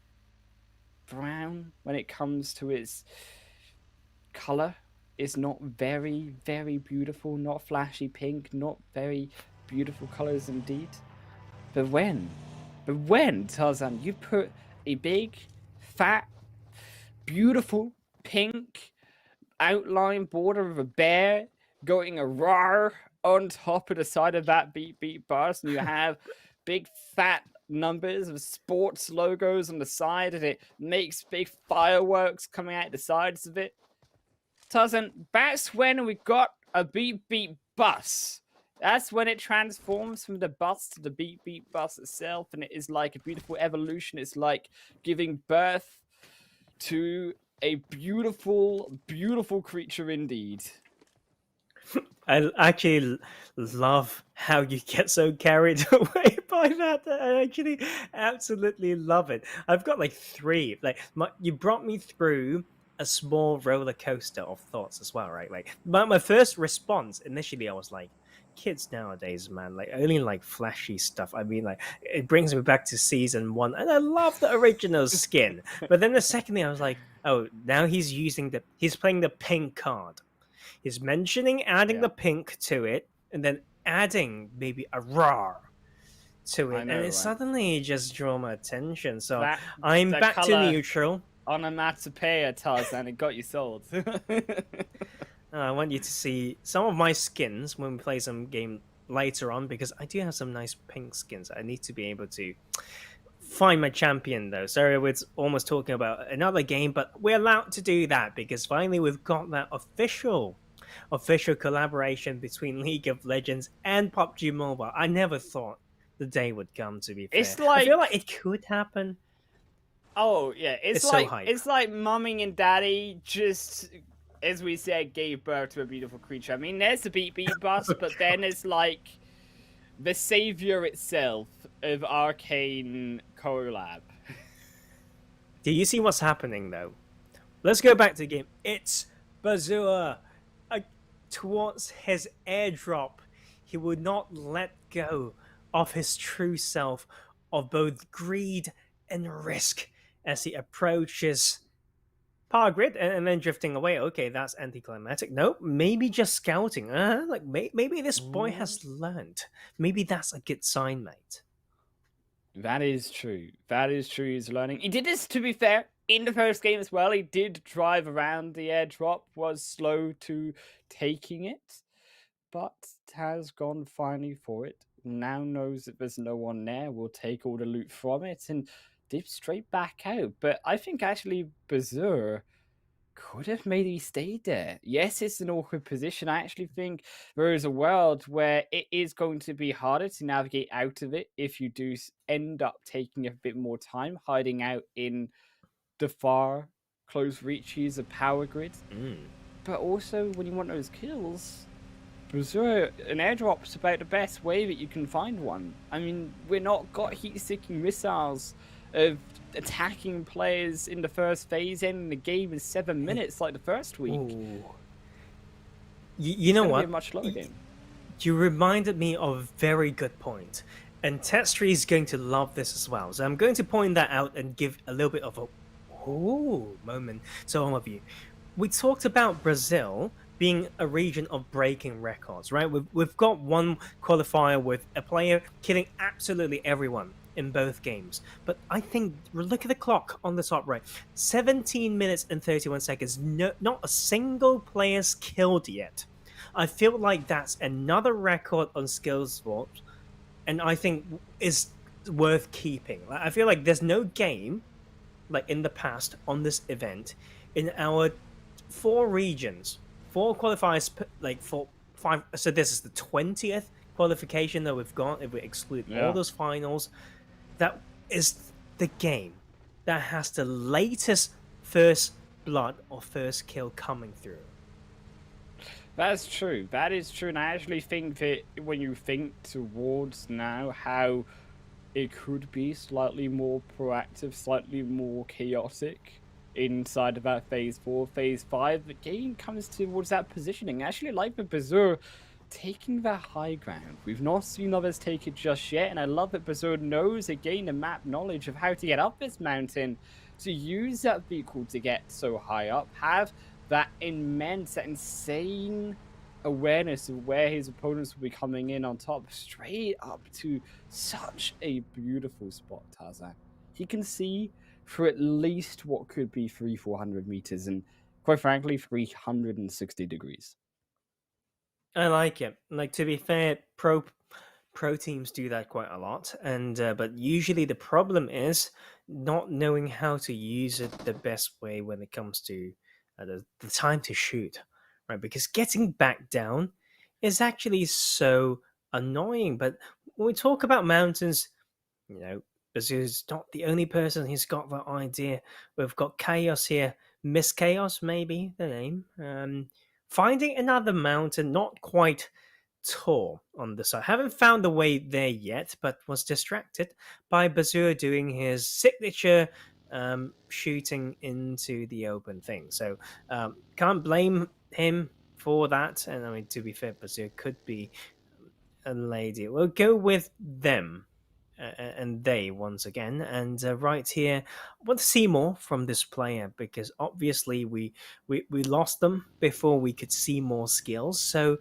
brown when it comes to its color. It's not very, very beautiful, not flashy pink, not very beautiful colors indeed. But when, Tarzan, you put a big, fat, beautiful pink outline border of a bear going a roar on top of the side of that Beat Beat Bus, and you have big fat numbers of sports logos on the side, and it makes big fireworks coming out the sides of it. Tarzan, that's when we got a Beat Beat Bus. That's when it transforms from the bus to the Beat Beat Bus itself, and it is like a beautiful evolution. It's like giving birth to a beautiful, beautiful creature indeed. I actually love how you get so carried away by that. I actually absolutely love it. I've got like three. Like you brought me through a small roller coaster of thoughts as well, right? Like my first response initially, I was like, kids nowadays, man, like only like flashy stuff. I mean, like it brings me back to season 1, and I love the original skin. But then the second thing, I was like, oh, now he's playing the pink card. He's mentioning adding the pink to it, and then adding maybe a rar to it, I know, and it right? suddenly just drew my attention. So That- I'm that back to colour- neutral. Onomatopoeia, Tarzan, it got you sold. I want you to see some of my skins when we play some game later on, because I do have some nice pink skins. I need to be able to find my champion, though. Sorry, we're almost talking about another game, but we're allowed to do that because finally we've got that official collaboration between League of Legends and PUBG Mobile. I never thought the day would come, to be fair. It's I feel like- like it could happen. Oh yeah, it's so like hype. it's like mumming and daddy just, as we said, gave birth to a beautiful creature. I mean, there's the beat bus, but then it's like the savior itself of Arcane collab. Do you see what's happening, though? Let's go back to the game. It's Bazua. Towards his airdrop, he would not let go of his true self of both greed and risk as he approaches Power Grid and then drifting away. Okay, that's anticlimactic. No, maybe just scouting. Like maybe this boy has learned. Maybe that's a good sign, mate. That is true. That is true. He's learning. He did this, to be fair, in the first game as well. He did drive around the airdrop, was slow to taking it, but has gone finally for it. Now knows that there's no one there. Will take all the loot from it and dip straight back out. But I think actually Bazur could have maybe stayed there. Yes, it's an awkward position. I actually think there is a world where it is going to be harder to navigate out of it if you do end up taking a bit more time hiding out in the far close reaches of Power Grid. But also, when you want those kills, Bazur, an airdrop's about the best way that you can find one. I mean, we're not got heat-seeking missiles of attacking players in the first phase, ending the game in 7 minutes like the first week. Ooh. You know It's gonna be what? a much slower game. You reminded me of a very good point. And Tetri is going to love this as well. So I'm going to point that out and give a little bit of a moment to all of you. We talked about Brazil being a region of breaking records, right? We've got one qualifier with a player killing absolutely everyone in both games. But I think, look at the clock on the top right, 17 minutes and 31 seconds. No, not a single player's killed yet. I feel like that's another record on SkillzVault, and I think is worth keeping. I feel like there's no game, like in the past on this event, in our 4 regions, 4 qualifiers, like 5. So this is the 20th qualification that we've got if we exclude all those finals. That is the game that has the latest first blood or first kill coming through. That's true. That is true. And I actually think that when you think towards now how it could be slightly more proactive, slightly more chaotic inside of that phase 4, phase 5, the game comes towards that positioning. I actually like the Bazur taking that high ground. We've not seen others take it just yet, and I love that Bazur knows, again, the map knowledge of how to get up this mountain, to use that vehicle to get so high up, have that immense, that insane awareness of where his opponents will be coming in on top, straight up to such a beautiful spot, Tarzan. He can see for at least what could be 300-400 meters, and quite frankly, 360 degrees. I like it. Like, to be fair, pro teams do that quite a lot, and but usually the problem is not knowing how to use it the best way when it comes to the time to shoot, right? Because getting back down is actually so annoying. But when we talk about mountains, you know, Bazoo's not the only person who's got that idea. We've got Chaos here, Miss Chaos, maybe the name. Finding another mountain, not quite tall on the side. Haven't found the way there yet, but was distracted by Bazur doing his signature shooting into the open thing. So can't blame him for that. And I mean, to be fair, Bazur could be a lady. We'll go with them and they once again. And right here, I want to see more from this player because obviously we lost them before we could see more skills. So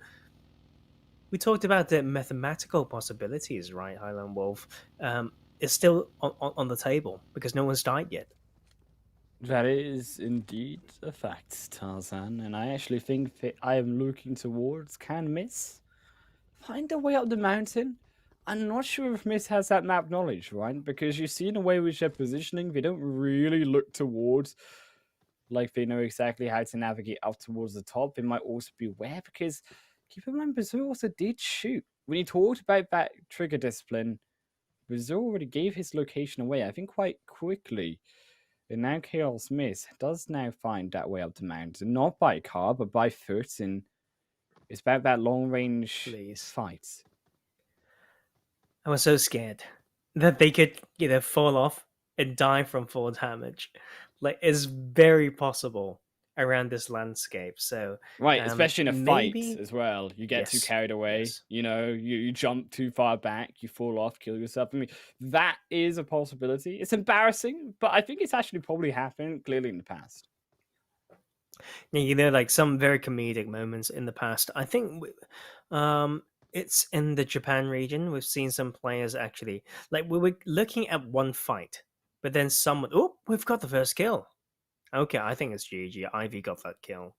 we talked about the mathematical possibilities, right, Highland Wolf? It's still on the table because no one's died yet. That is indeed a fact, Tarzan, and I actually think that I am looking towards can Miss find a way up the mountain. I'm not sure if Miss has that map knowledge, right? Because you see in a way with their positioning, they don't really look towards like they know exactly how to navigate up towards the top. They might also be aware because keep in mind, Bazoo also did shoot. When he talked about that trigger discipline, Bazoo already gave his location away, I think quite quickly. And now Chaos Miss does now find that way up the mountain, not by car, but by foot, and it's about that long-range fight. I was so scared that they could, fall off and die from fall damage. Like, it's very possible around this landscape. So right, especially in a fight maybe... as well. You get too carried away. Yes. You jump too far back, you fall off, kill yourself. I mean, that is a possibility. It's embarrassing, but I think it's actually probably happened clearly in the past. Yeah, like some very comedic moments in the past. I think it's in the Japan region. We've seen some players actually, like we were looking at one fight, but then someone, we've got the first kill. Okay, I think it's GG. Ivy got that kill.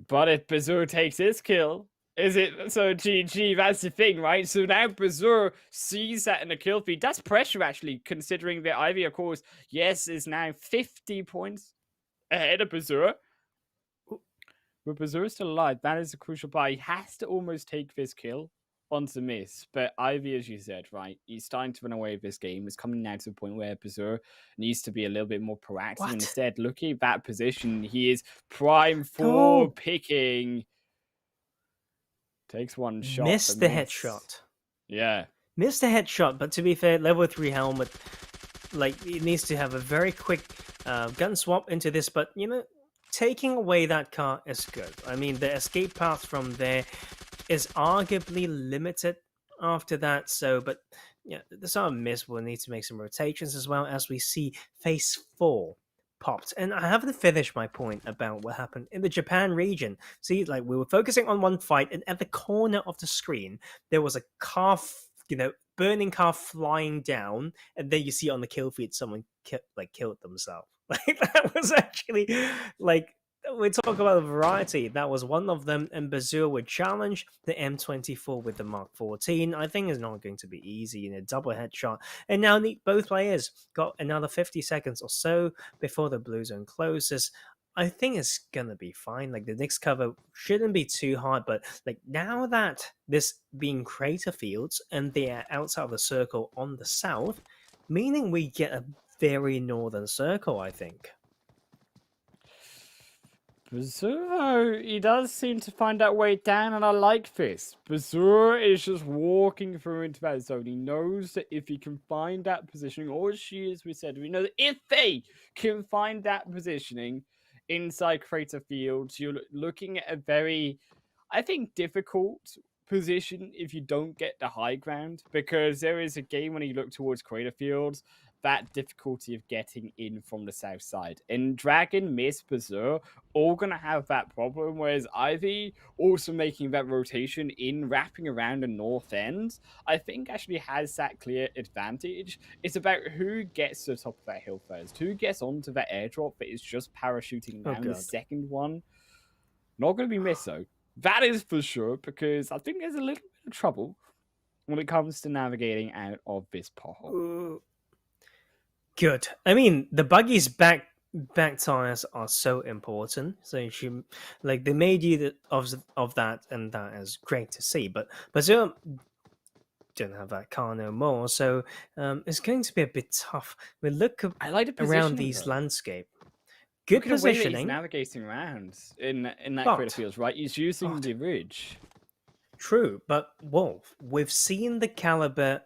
But if Bazoo takes his kill, is it so GG? That's the thing, right? So now Bazoo sees that in the kill feed. That's pressure, actually, considering that Ivy, of course, is now 50 points ahead of Bazoo. But Bazoo is still alive. That is a crucial part. He has to almost take this kill onto Miss, but Ivy, as you said, right, he's starting to run away with this game. It's coming now to the point where Bazoo needs to be a little bit more proactive. And instead, looking at that position, he is prime for picking. Takes one shot. Missed the headshot. Yeah. Missed the headshot, but to be fair, level 3 helmet, like, it needs to have a very quick gun swap into this, but, taking away that car is good. I mean, the escape path from there is arguably limited after that. So, but the sort of Miss will need to make some rotations as well as we see phase 4 popped. And I haven't finished my point about what happened in the Japan region. See, like we were focusing on one fight, and at the corner of the screen there was a car, burning car flying down, and then you see on the kill feed someone killed themselves. Like that was actually like. We talk about a variety. That was one of them, and Bazoo would challenge the M24 with the Mark 14. I think it's not going to be easy in a double headshot. And now both players got another 50 seconds or so before the blue zone closes. I think it's gonna be fine. Like the next cover shouldn't be too hard, but like now that this being crater fields and they are outside of the circle on the south, meaning we get a very northern circle, I think. Bazoo, he does seem to find that way down, and I like this. Bazoo is just walking through into that zone. He knows that if he can find that positioning, or she, as we said, we know that if they can find that positioning inside crater fields, you're looking at a very, I think, difficult position if you don't get the high ground, because there is a game when you look towards crater fields, that difficulty of getting in from the south side. And Dragon, Miss, Bazoo, all going to have that problem, whereas Ivy also making that rotation in, wrapping around the north end, I think actually has that clear advantage. It's about who gets to the top of that hill first, who gets onto that airdrop that is just parachuting down. The second one, not going to be Miss, though. That is for sure, because I think there's a little bit of trouble when it comes to navigating out of this pothole. Good. I mean, the buggy's back tires are so important. So they made you of that, and that is great to see. But Bazoo don't have that car no more, so it's going to be a bit tough. We look around these landscape. Good positioning. He's navigating around in that crater field, right? He's using the ridge. True, but Wolf, we've seen the caliber.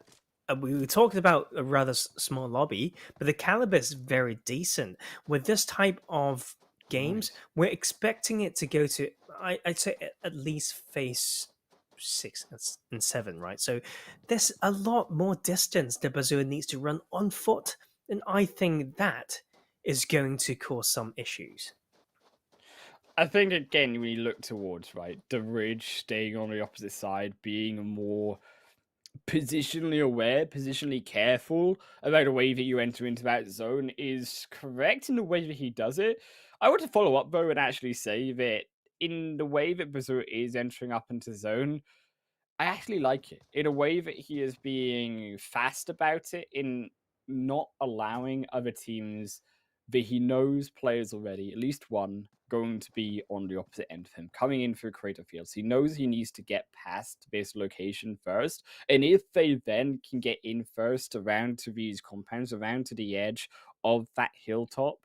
We talked about a rather small lobby, but the caliber is very decent. With this type of games, we're expecting it to go to, I'd say, at least phase 6 and 7, right? So there's a lot more distance that Bazooka needs to run on foot, and I think that is going to cause some issues. I think again when you look towards right, the ridge staying on the opposite side, being more positionally aware, positionally careful about the way that you enter into that zone is correct in the way that he does it. I want to follow up though and actually say that in the way that Bazooka is entering up into zone, I actually like it. In a way that he is being fast about it, in not allowing other teams that he knows players already, at least one, going to be on the opposite end of him, coming in through creative fields. He knows he needs to get past this location first. And if they then can get in first around to these compounds, around to the edge of that hilltop,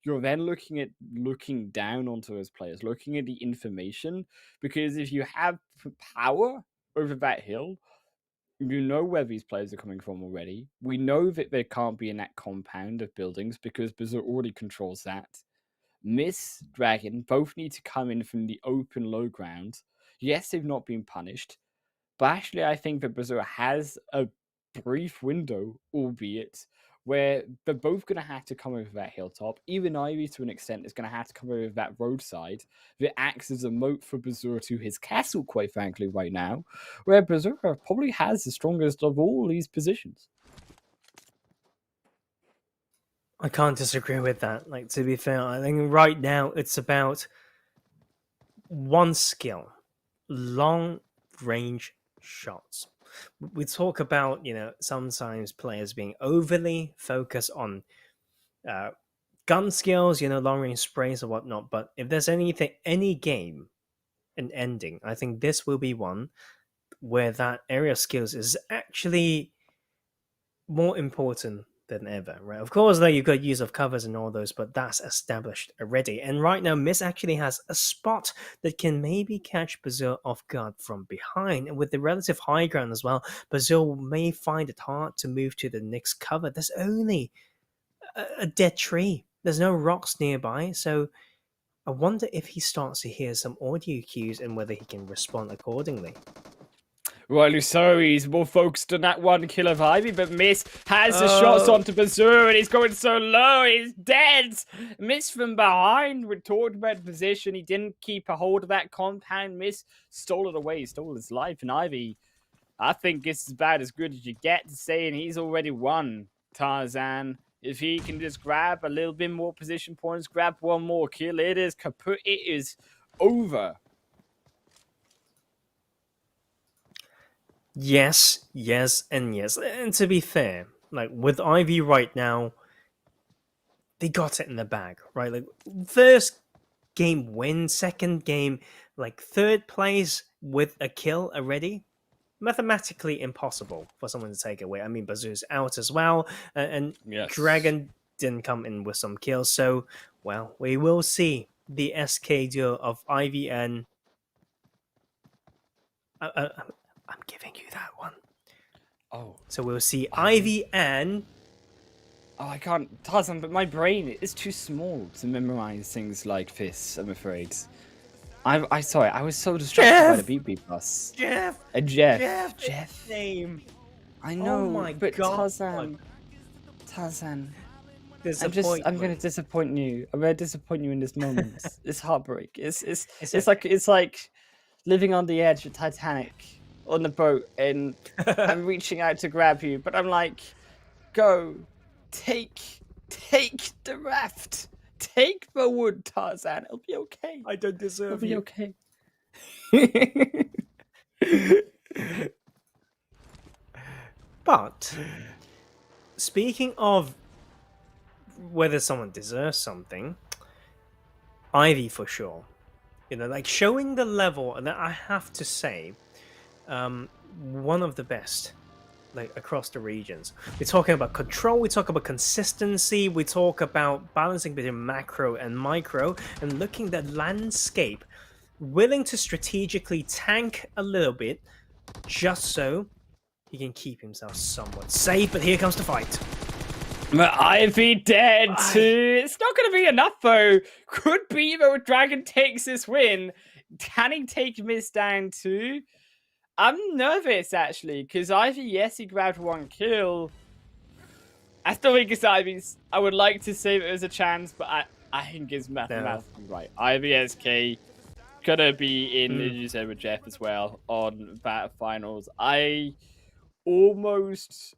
you're then looking down onto those players, looking at the information, because if you have power over that hill, you know where these players are coming from already. We know that they can't be in that compound of buildings because Berserk already controls that. Miss, Dragon both need to come in from the open low ground. Yes, they've not been punished, but actually I think that Berserk has a brief window, albeit, where they're both going to have to come over that hilltop. Even Ivy, to an extent, is going to have to come over that roadside that acts as a moat for Berserk to his castle, quite frankly, right now, where Berserk probably has the strongest of all these positions. I can't disagree with that. Like, to be fair, I think right now it's about one skill, long range shots. We talk about, sometimes players being overly focused on gun skills, long range sprays or whatnot. But if there's any game, an ending, I think this will be one where that area of skills is actually more important than ever, right? Of course, you've got use of covers and all those, but that's established already. And right now, Miss actually has a spot that can maybe catch Bazil off guard from behind. And with the relative high ground as well, Bazil may find it hard to move to the next cover. There's only a dead tree. There's no rocks nearby. So I wonder if he starts to hear some audio cues and whether he can respond accordingly. Rightly so, he's more focused on that one kill of Ivy, but Miss has the shots onto Bazoo, and he's going so low, he's dead! Miss from behind, we talked about position, he didn't keep a hold of that compound, Miss stole it away, he stole his life, and Ivy, I think it's about as good as you get to saying he's already won, Tarzan. If he can just grab a little bit more position points, grab one more kill, it is kaput, it is over. Yes, and yes. And to be fair, like with Ivy right now, they got it in the bag, right? Like first game win, second game, like third place with a kill already. Mathematically impossible for someone to take away. I mean, Bazoo's out as well, and yes. Dragon didn't come in with some kills. So, well, we will see the SK duo of Ivy and... I'm giving you that one. Oh. So we'll see Ivy and... Oh, I can't... Tarzan, but my brain is too small to memorize things like this, I'm afraid. Sorry, I was so distracted by the BB bus. Jeff! Jeff. Name. I know, oh my but God. Tarzan. I'm going to disappoint you. I'm going to disappoint you in this moment. It's heartbreak. It's like living on the edge of Titanic. On the boat, and I'm reaching out to grab you, but I'm like, go, take the raft, take the wood, Tarzan. It'll be okay. I don't deserve you. It'll be okay. But speaking of whether someone deserves something, Ivy for sure. Like showing the level, and I have to say. One of the best, like across the regions. We're talking about control, we talk about consistency, we talk about balancing between macro and micro, and looking at the landscape, willing to strategically tank a little bit, just so he can keep himself somewhat safe. But here comes the fight. But Ivy dead too. It's not going to be enough though. Could be though. Dragon takes this win. Can he take Miss down too? I'm nervous actually, because Ivy, yes, he grabbed 1 kill. I still think it's Ivy's. I would like to say there's a chance, but I think it's mathematically right. Ivy SK gonna be in, as you said, with Jeff as well on that finals. I almost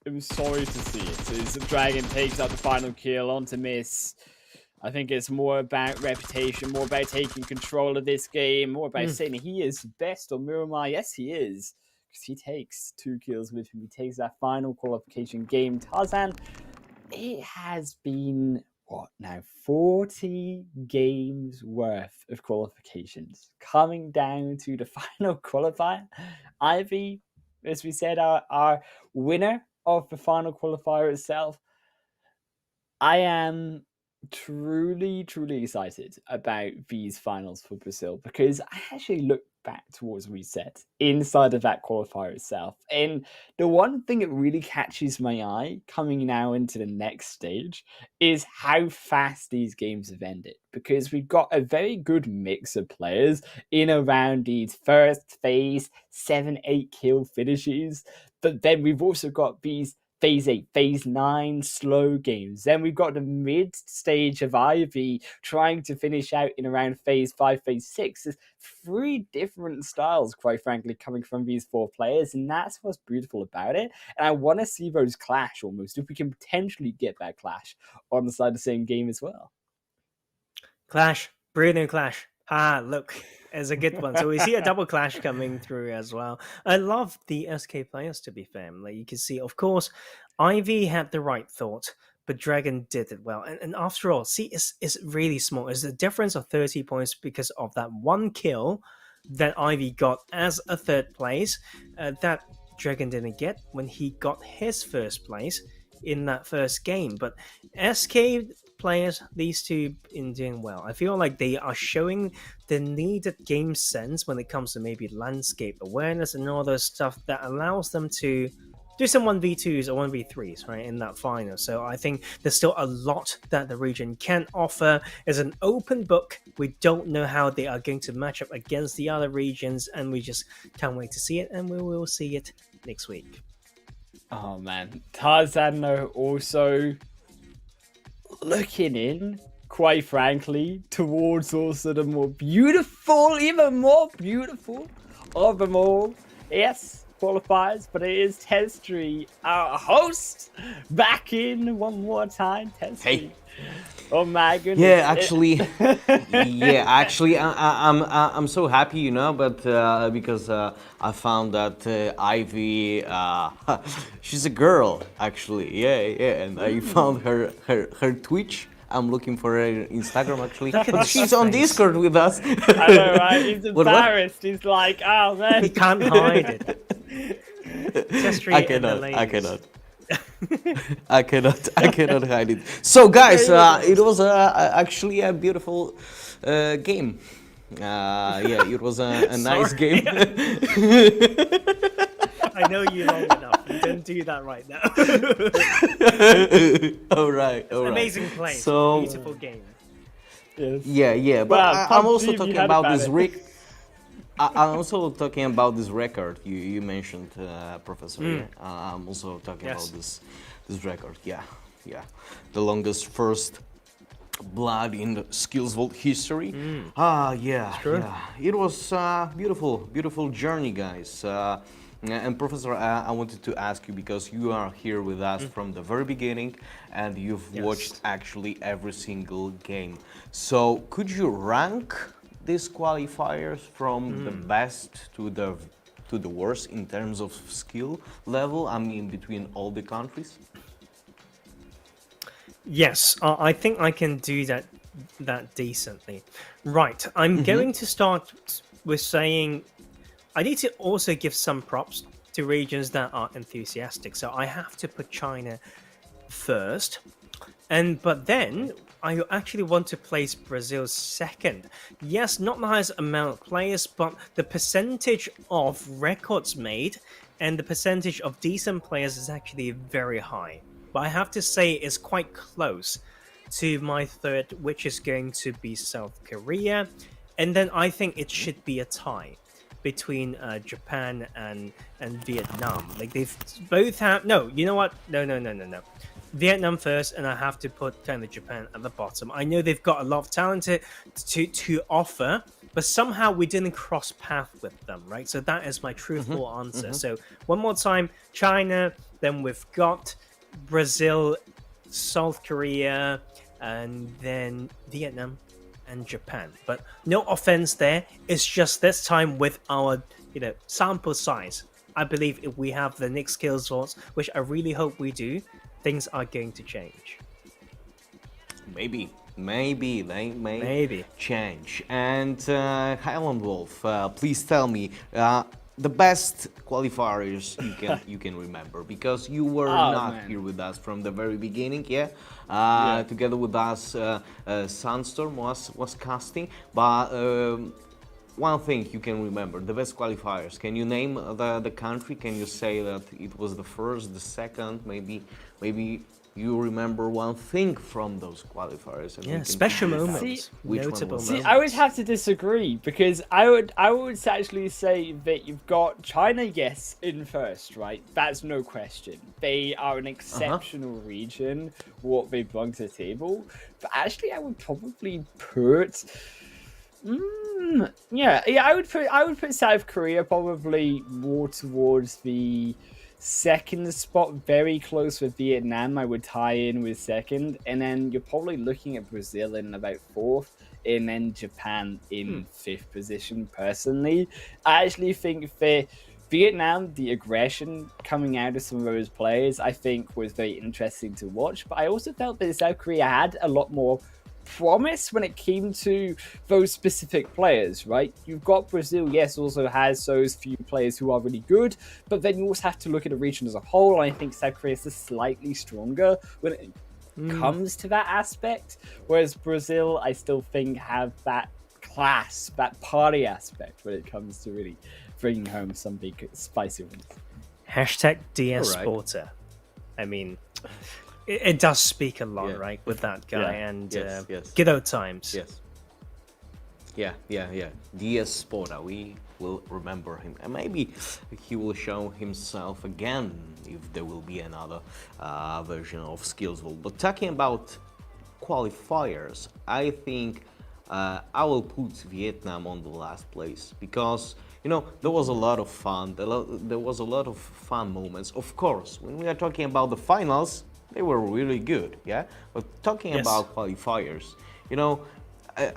am sorry to see it. As Dragon takes out the final kill onto Miss. I think it's more about reputation, more about taking control of this game, more about saying he is best on Miramar. Yes, he is. Because he takes 2 kills with him. He takes that final qualification game. Tarzan, it has been, what now, 40 games worth of qualifications. Coming down to the final qualifier. Ivy, as we said, our winner of the final qualifier itself. I am truly excited about these finals for Brazil, because I actually look back towards what we said inside of that qualifier itself, and the one thing that really catches my eye coming now into the next stage is how fast these games have ended, because we've got a very good mix of players in around these first phase 7-8 kill finishes, but then we've also got these Phase 8, Phase 9 slow games. Then we've got the mid stage of Ivy trying to finish out in around Phase 5, Phase 6. There's 3 different styles, quite frankly, coming from these 4 players, and that's what's beautiful about it. And I want to see those clash almost, if we can potentially get that clash on the side of the same game as well. Clash, brilliant clash. Look, it's a good one. So we see a double clash coming through as well. I love the SK players, to be fair. Like you can see, of course, Ivy had the right thought, but Dragon did it well. And after all, see, it's really small. It's a difference of 30 points because of that 1 kill that Ivy got as a 3rd place that Dragon didn't get when he got his 1st place in that first game. But SK players, these 2 in doing well. I feel like they are showing the needed game sense when it comes to maybe landscape awareness and all those stuff that allows them to do some 1v2s or 1v3s, right, in that final. So I think there's still a lot that the region can offer. It's an open book. We don't know how they are going to match up against the other regions, and we just can't wait to see it, and we will see it next week. Oh man, Tarzan also looking in, quite frankly, towards also the more beautiful, even more beautiful of them all. Yes, qualifiers, but it is Testry, our host, back in one more time. Testry. Hey. Oh my goodness. Yeah, actually, I'm so happy, you know, but because I found that Ivy, she's a girl, actually. Yeah, and I found her Twitch. I'm looking for her Instagram, actually. But she's on Discord with us. I know, right? He's embarrassed. He's like, oh man. He can't hide it. I cannot. I cannot hide it. So guys, it was actually a beautiful game. Yeah, it was a nice game. I know you long enough. You don't do that right now. all right. Amazing play. So beautiful game. Yes. Yeah. But Wow, I'm also talking about this it. I'm also talking about this record you mentioned, Professor. I'm also talking about this record. Yeah. The longest first blood in the SkillzVault history. Yeah. It was a beautiful journey, guys. And Professor, I wanted to ask you, because you are here with us from the very beginning, and you've watched actually every single game. So could you rank these qualifiers from the best to the worst in terms of skill level? I mean, between all the countries. Yes, I think I can do that decently. Right, I'm going to start with saying I need to also give some props to regions that are enthusiastic. So I have to put China first, but then I actually want to place Brazil second. Yes, not the highest amount of players, but the percentage of records made and the percentage of decent players is actually very high. But I have to say it's quite close to my third, which is going to be South Korea. And then I think it should be a tie between Japan and Vietnam. Like they've both have no. You know what? No. Vietnam first, and I have to put kind of Japan at the bottom. I know they've got a lot of talent to offer, but somehow we didn't cross path with them, right? So that is my truthful answer. So one more time, China, then we've got Brazil, South Korea, and then Vietnam and Japan. But no offense there. It's just this time with our sample size. I believe if we have the next SkillzVault, which I really hope we do, things are going to change. Maybe they may change. And Highland Wolf, please tell me the best qualifiers you can remember, because you were not here with us from the very beginning, together with us. Sandstorm was casting, but one thing you can remember, the best qualifiers. Can you name the country? Can you say that it was the first, the second, maybe you remember one thing from those qualifiers? And special moments. Notable moments. I would have to disagree, because I would actually say that you've got China, yes, in first, right? That's no question. They are an exceptional region, what they bring to the table. But actually, I would probably put. I would put South Korea probably more towards the second spot, very close with Vietnam. I would tie in with second, and then you're probably looking at Brazil in about fourth, and then Japan in fifth position. Personally, I actually think that Vietnam, the aggression coming out of some of those players, I think was very interesting to watch. But I also felt that South Korea had a lot more promise when it came to those specific players, right? You've got Brazil, yes, also has those few players who are really good, but then you also have to look at the region as a whole, and I think South Korea is just slightly stronger when it comes to that aspect, whereas Brazil, I still think, have that class, that party aspect when it comes to really bringing home some big spicy ones. Hashtag DS Sporter. I mean, it does speak a lot, right, with that guy, and good old times. Yes. Yeah. DS Sporta, we will remember him, and maybe he will show himself again if there will be another version of SkillzVault. But talking about qualifiers, I think I will put Vietnam on the last place, because there was a lot of fun. There was a lot of fun moments. Of course, when we are talking about the finals, they were really good, But talking about qualifiers,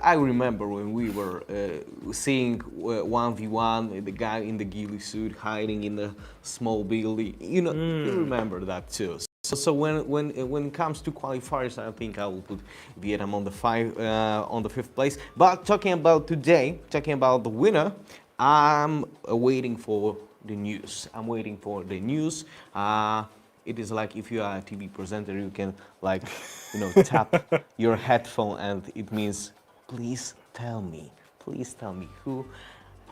I remember when we were seeing 1v1, the guy in the ghillie suit hiding in the small building. You remember that too. So when it comes to qualifiers, I think I will put Vietnam on the fifth place. But talking about today, talking about the winner, I'm waiting for the news. It is like if you are a TV presenter, you can tap your headphone, and it means, please tell me who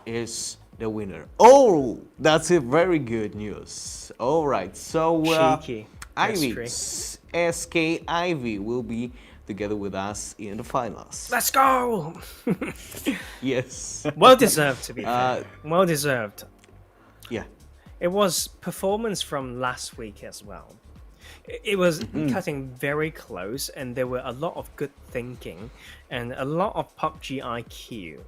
is the winner. Oh, that's a very good news. All right, so cheeky. Ivy, SK Ivy will be together with us in the finals. Let's go. Yes. Well deserved, to be fair. Well deserved. Yeah. It was performance from last week as well. It was cutting very close, and there were a lot of good thinking and a lot of PUBG IQ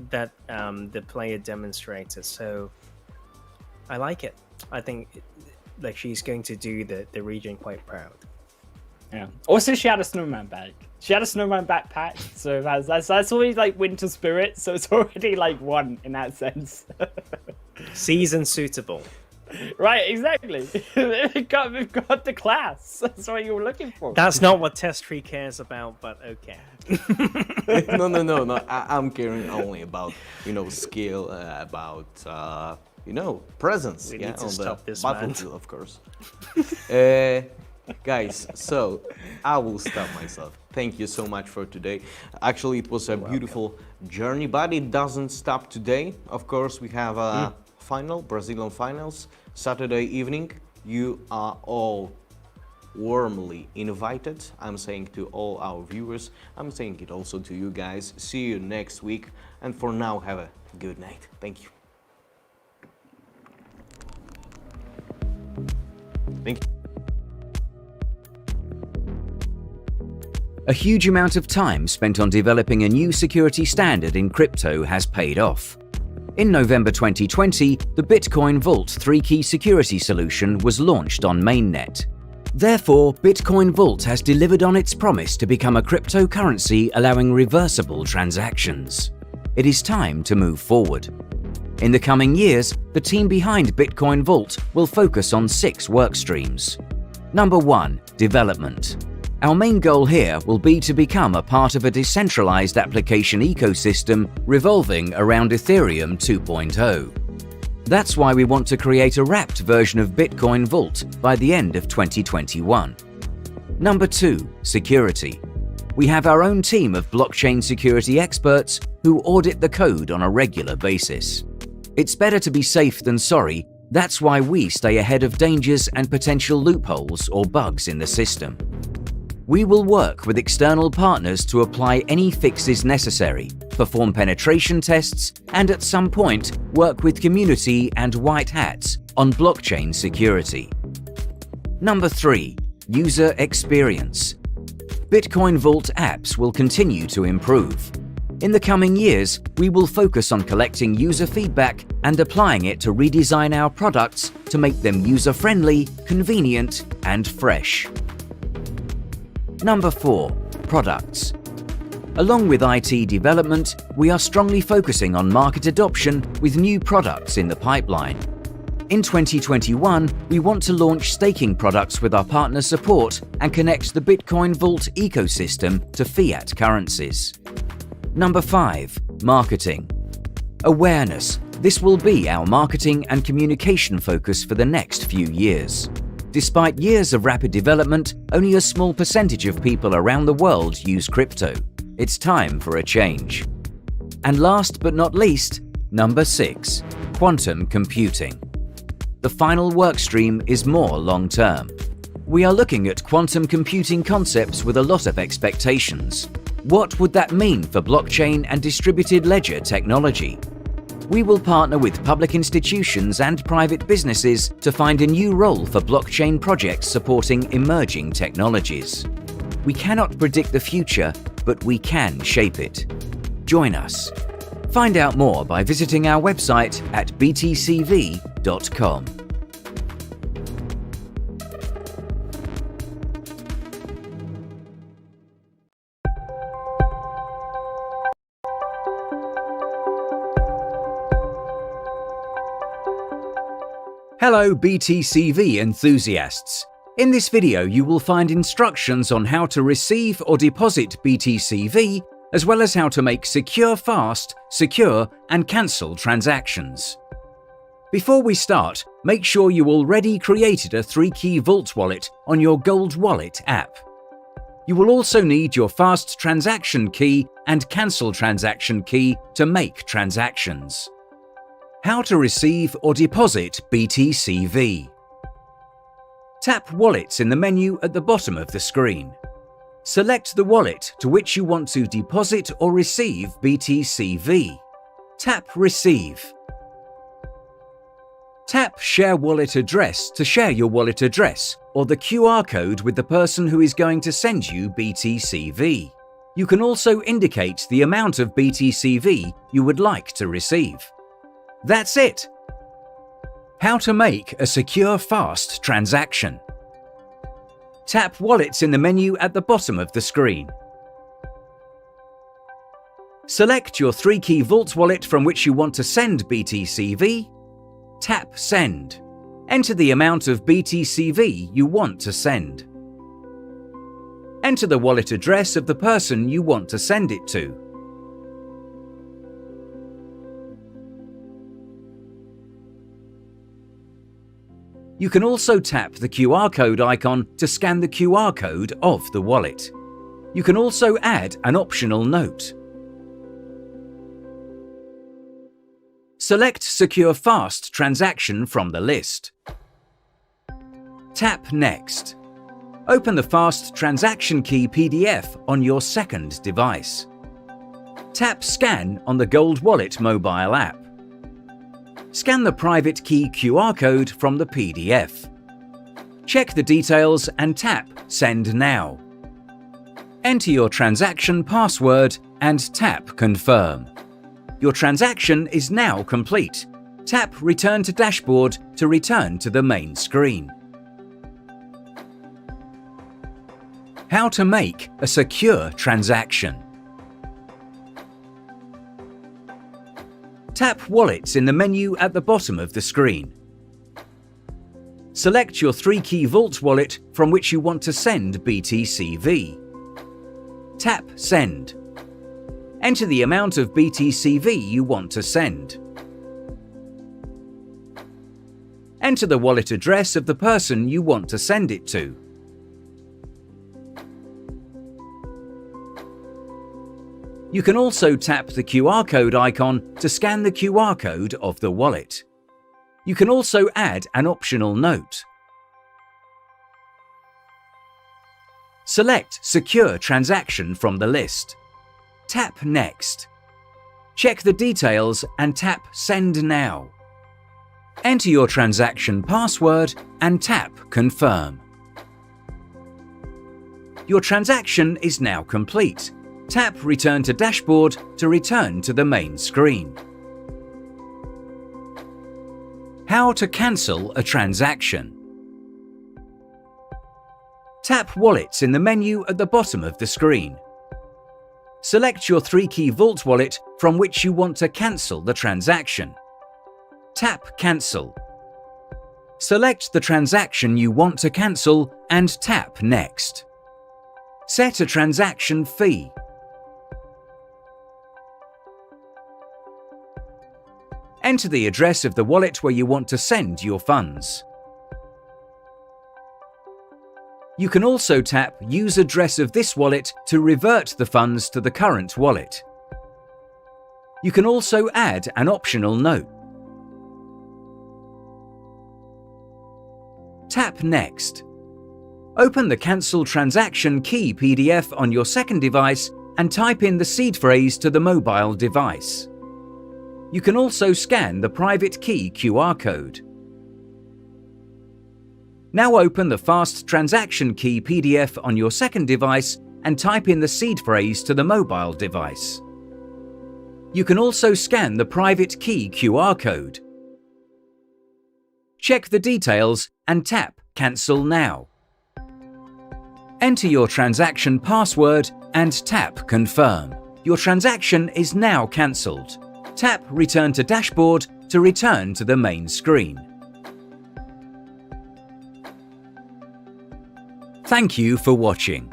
that the player demonstrated. So I like it. I think she's going to do the region quite proud. Yeah. Also, she had a snowman bag. She had a snowman backpack, so that's always winter spirit. So it's already one in that sense. Season suitable. Right, exactly. We've got the class. That's what you were looking for. That's not what Test Tree cares about, but okay. No. I'm caring only about skill, about presence. We need to on stop the this battlefield, of course. Guys, so I will stop myself. Thank you so much for today. Actually, it was a beautiful journey, but it doesn't stop today. Of course, we have a final, Brazilian finals, Saturday evening. You are all warmly invited. I'm saying to all our viewers, I'm saying it also to you guys. See you next week, and for now, have a good night. Thank you. Thank you. A huge amount of time spent on developing a new security standard in crypto has paid off. In November 2020, the Bitcoin Vault 3-key security solution was launched on mainnet. Therefore, Bitcoin Vault has delivered on its promise to become a cryptocurrency allowing reversible transactions. It is time to move forward. In the coming years, the team behind Bitcoin Vault will focus on 6 work streams. Number 1. Development. Our main goal here will be to become a part of a decentralized application ecosystem revolving around Ethereum 2.0. That's why we want to create a wrapped version of Bitcoin Vault by the end of 2021. Number 2. Security. We have our own team of blockchain security experts who audit the code on a regular basis. It's better to be safe than sorry. That's why we stay ahead of dangers and potential loopholes or bugs in the system. We will work with external partners to apply any fixes necessary, perform penetration tests, and at some point work with community and white hats on blockchain security. Number 3. User experience. Bitcoin Vault apps will continue to improve. In the coming years, we will focus on collecting user feedback and applying it to redesign our products to make them user-friendly, convenient, and fresh. Number 4. Products. Along with IT development, we are strongly focusing on market adoption with new products in the pipeline. In 2021, we want to launch staking products with our partner support and connect the Bitcoin Vault ecosystem to fiat currencies. Number 5. Marketing. Awareness. This will be our marketing and communication focus for the next few years. Despite years of rapid development, only a small percentage of people around the world use crypto. It's time for a change. And last but not least, number 6. Quantum computing. The final workstream is more long-term. We are looking at quantum computing concepts with a lot of expectations. What would that mean for blockchain and distributed ledger technology? We will partner with public institutions and private businesses to find a new role for blockchain projects supporting emerging technologies. We cannot predict the future, but we can shape it. Join us. Find out more by visiting our website at btcv.com. Hello BTCV enthusiasts! In this video you will find instructions on how to receive or deposit BTCV, as well as how to make secure, fast, secure and cancel transactions. Before we start, make sure you already created a 3-key Vault wallet on your Gold Wallet app. You will also need your fast transaction key and cancel transaction key to make transactions. How to receive or deposit BTCV. Tap Wallets in the menu at the bottom of the screen. Select the wallet to which you want to deposit or receive BTCV. Tap Receive. Tap Share Wallet Address to share your wallet address or the QR code with the person who is going to send you BTCV. You can also indicate the amount of BTCV you would like to receive. That's it! How to make a secure, fast transaction. Tap Wallets in the menu at the bottom of the screen. Select your 3-key Vault wallet from which you want to send BTCV. Tap Send. Enter the amount of BTCV you want to send. Enter the wallet address of the person you want to send it to. You can also tap the QR code icon to scan the QR code of the wallet. You can also add an optional note. Select Secure Fast Transaction from the list. Tap Next. Open the Fast Transaction Key PDF on your second device. Tap Scan on the Gold Wallet mobile app. Scan the private key QR code from the PDF. Check the details and tap Send Now. Enter your transaction password and tap Confirm. Your transaction is now complete. Tap Return to Dashboard to return to the main screen. How to make a secure transaction. Tap Wallets in the menu at the bottom of the screen. Select your 3-key Vault wallet from which you want to send BTCV. Tap Send. Enter the amount of BTCV you want to send. Enter the wallet address of the person you want to send it to. You can also tap the QR code icon to scan the QR code of the wallet. You can also add an optional note. Select Secure Transaction from the list. Tap Next. Check the details and tap Send Now. Enter your transaction password and tap Confirm. Your transaction is now complete. Tap Return to Dashboard to return to the main screen. How to cancel a transaction. Tap Wallets in the menu at the bottom of the screen. Select your 3-key Vault wallet from which you want to cancel the transaction. Tap Cancel. Select the transaction you want to cancel and tap Next. Set a transaction fee. Enter the address of the wallet where you want to send your funds. You can also tap Use address of this wallet to revert the funds to the current wallet. You can also add an optional note. Tap Next. Open the Cancel Transaction Key PDF on your second device and type in the seed phrase to the mobile device. You can also scan the private key QR code. Now open the Fast Transaction Key PDF on your second device and type in the seed phrase to the mobile device. You can also scan the private key QR code. Check the details and tap Cancel Now. Enter your transaction password and tap Confirm. Your transaction is now cancelled. Tap Return to Dashboard to return to the main screen. Thank you for watching.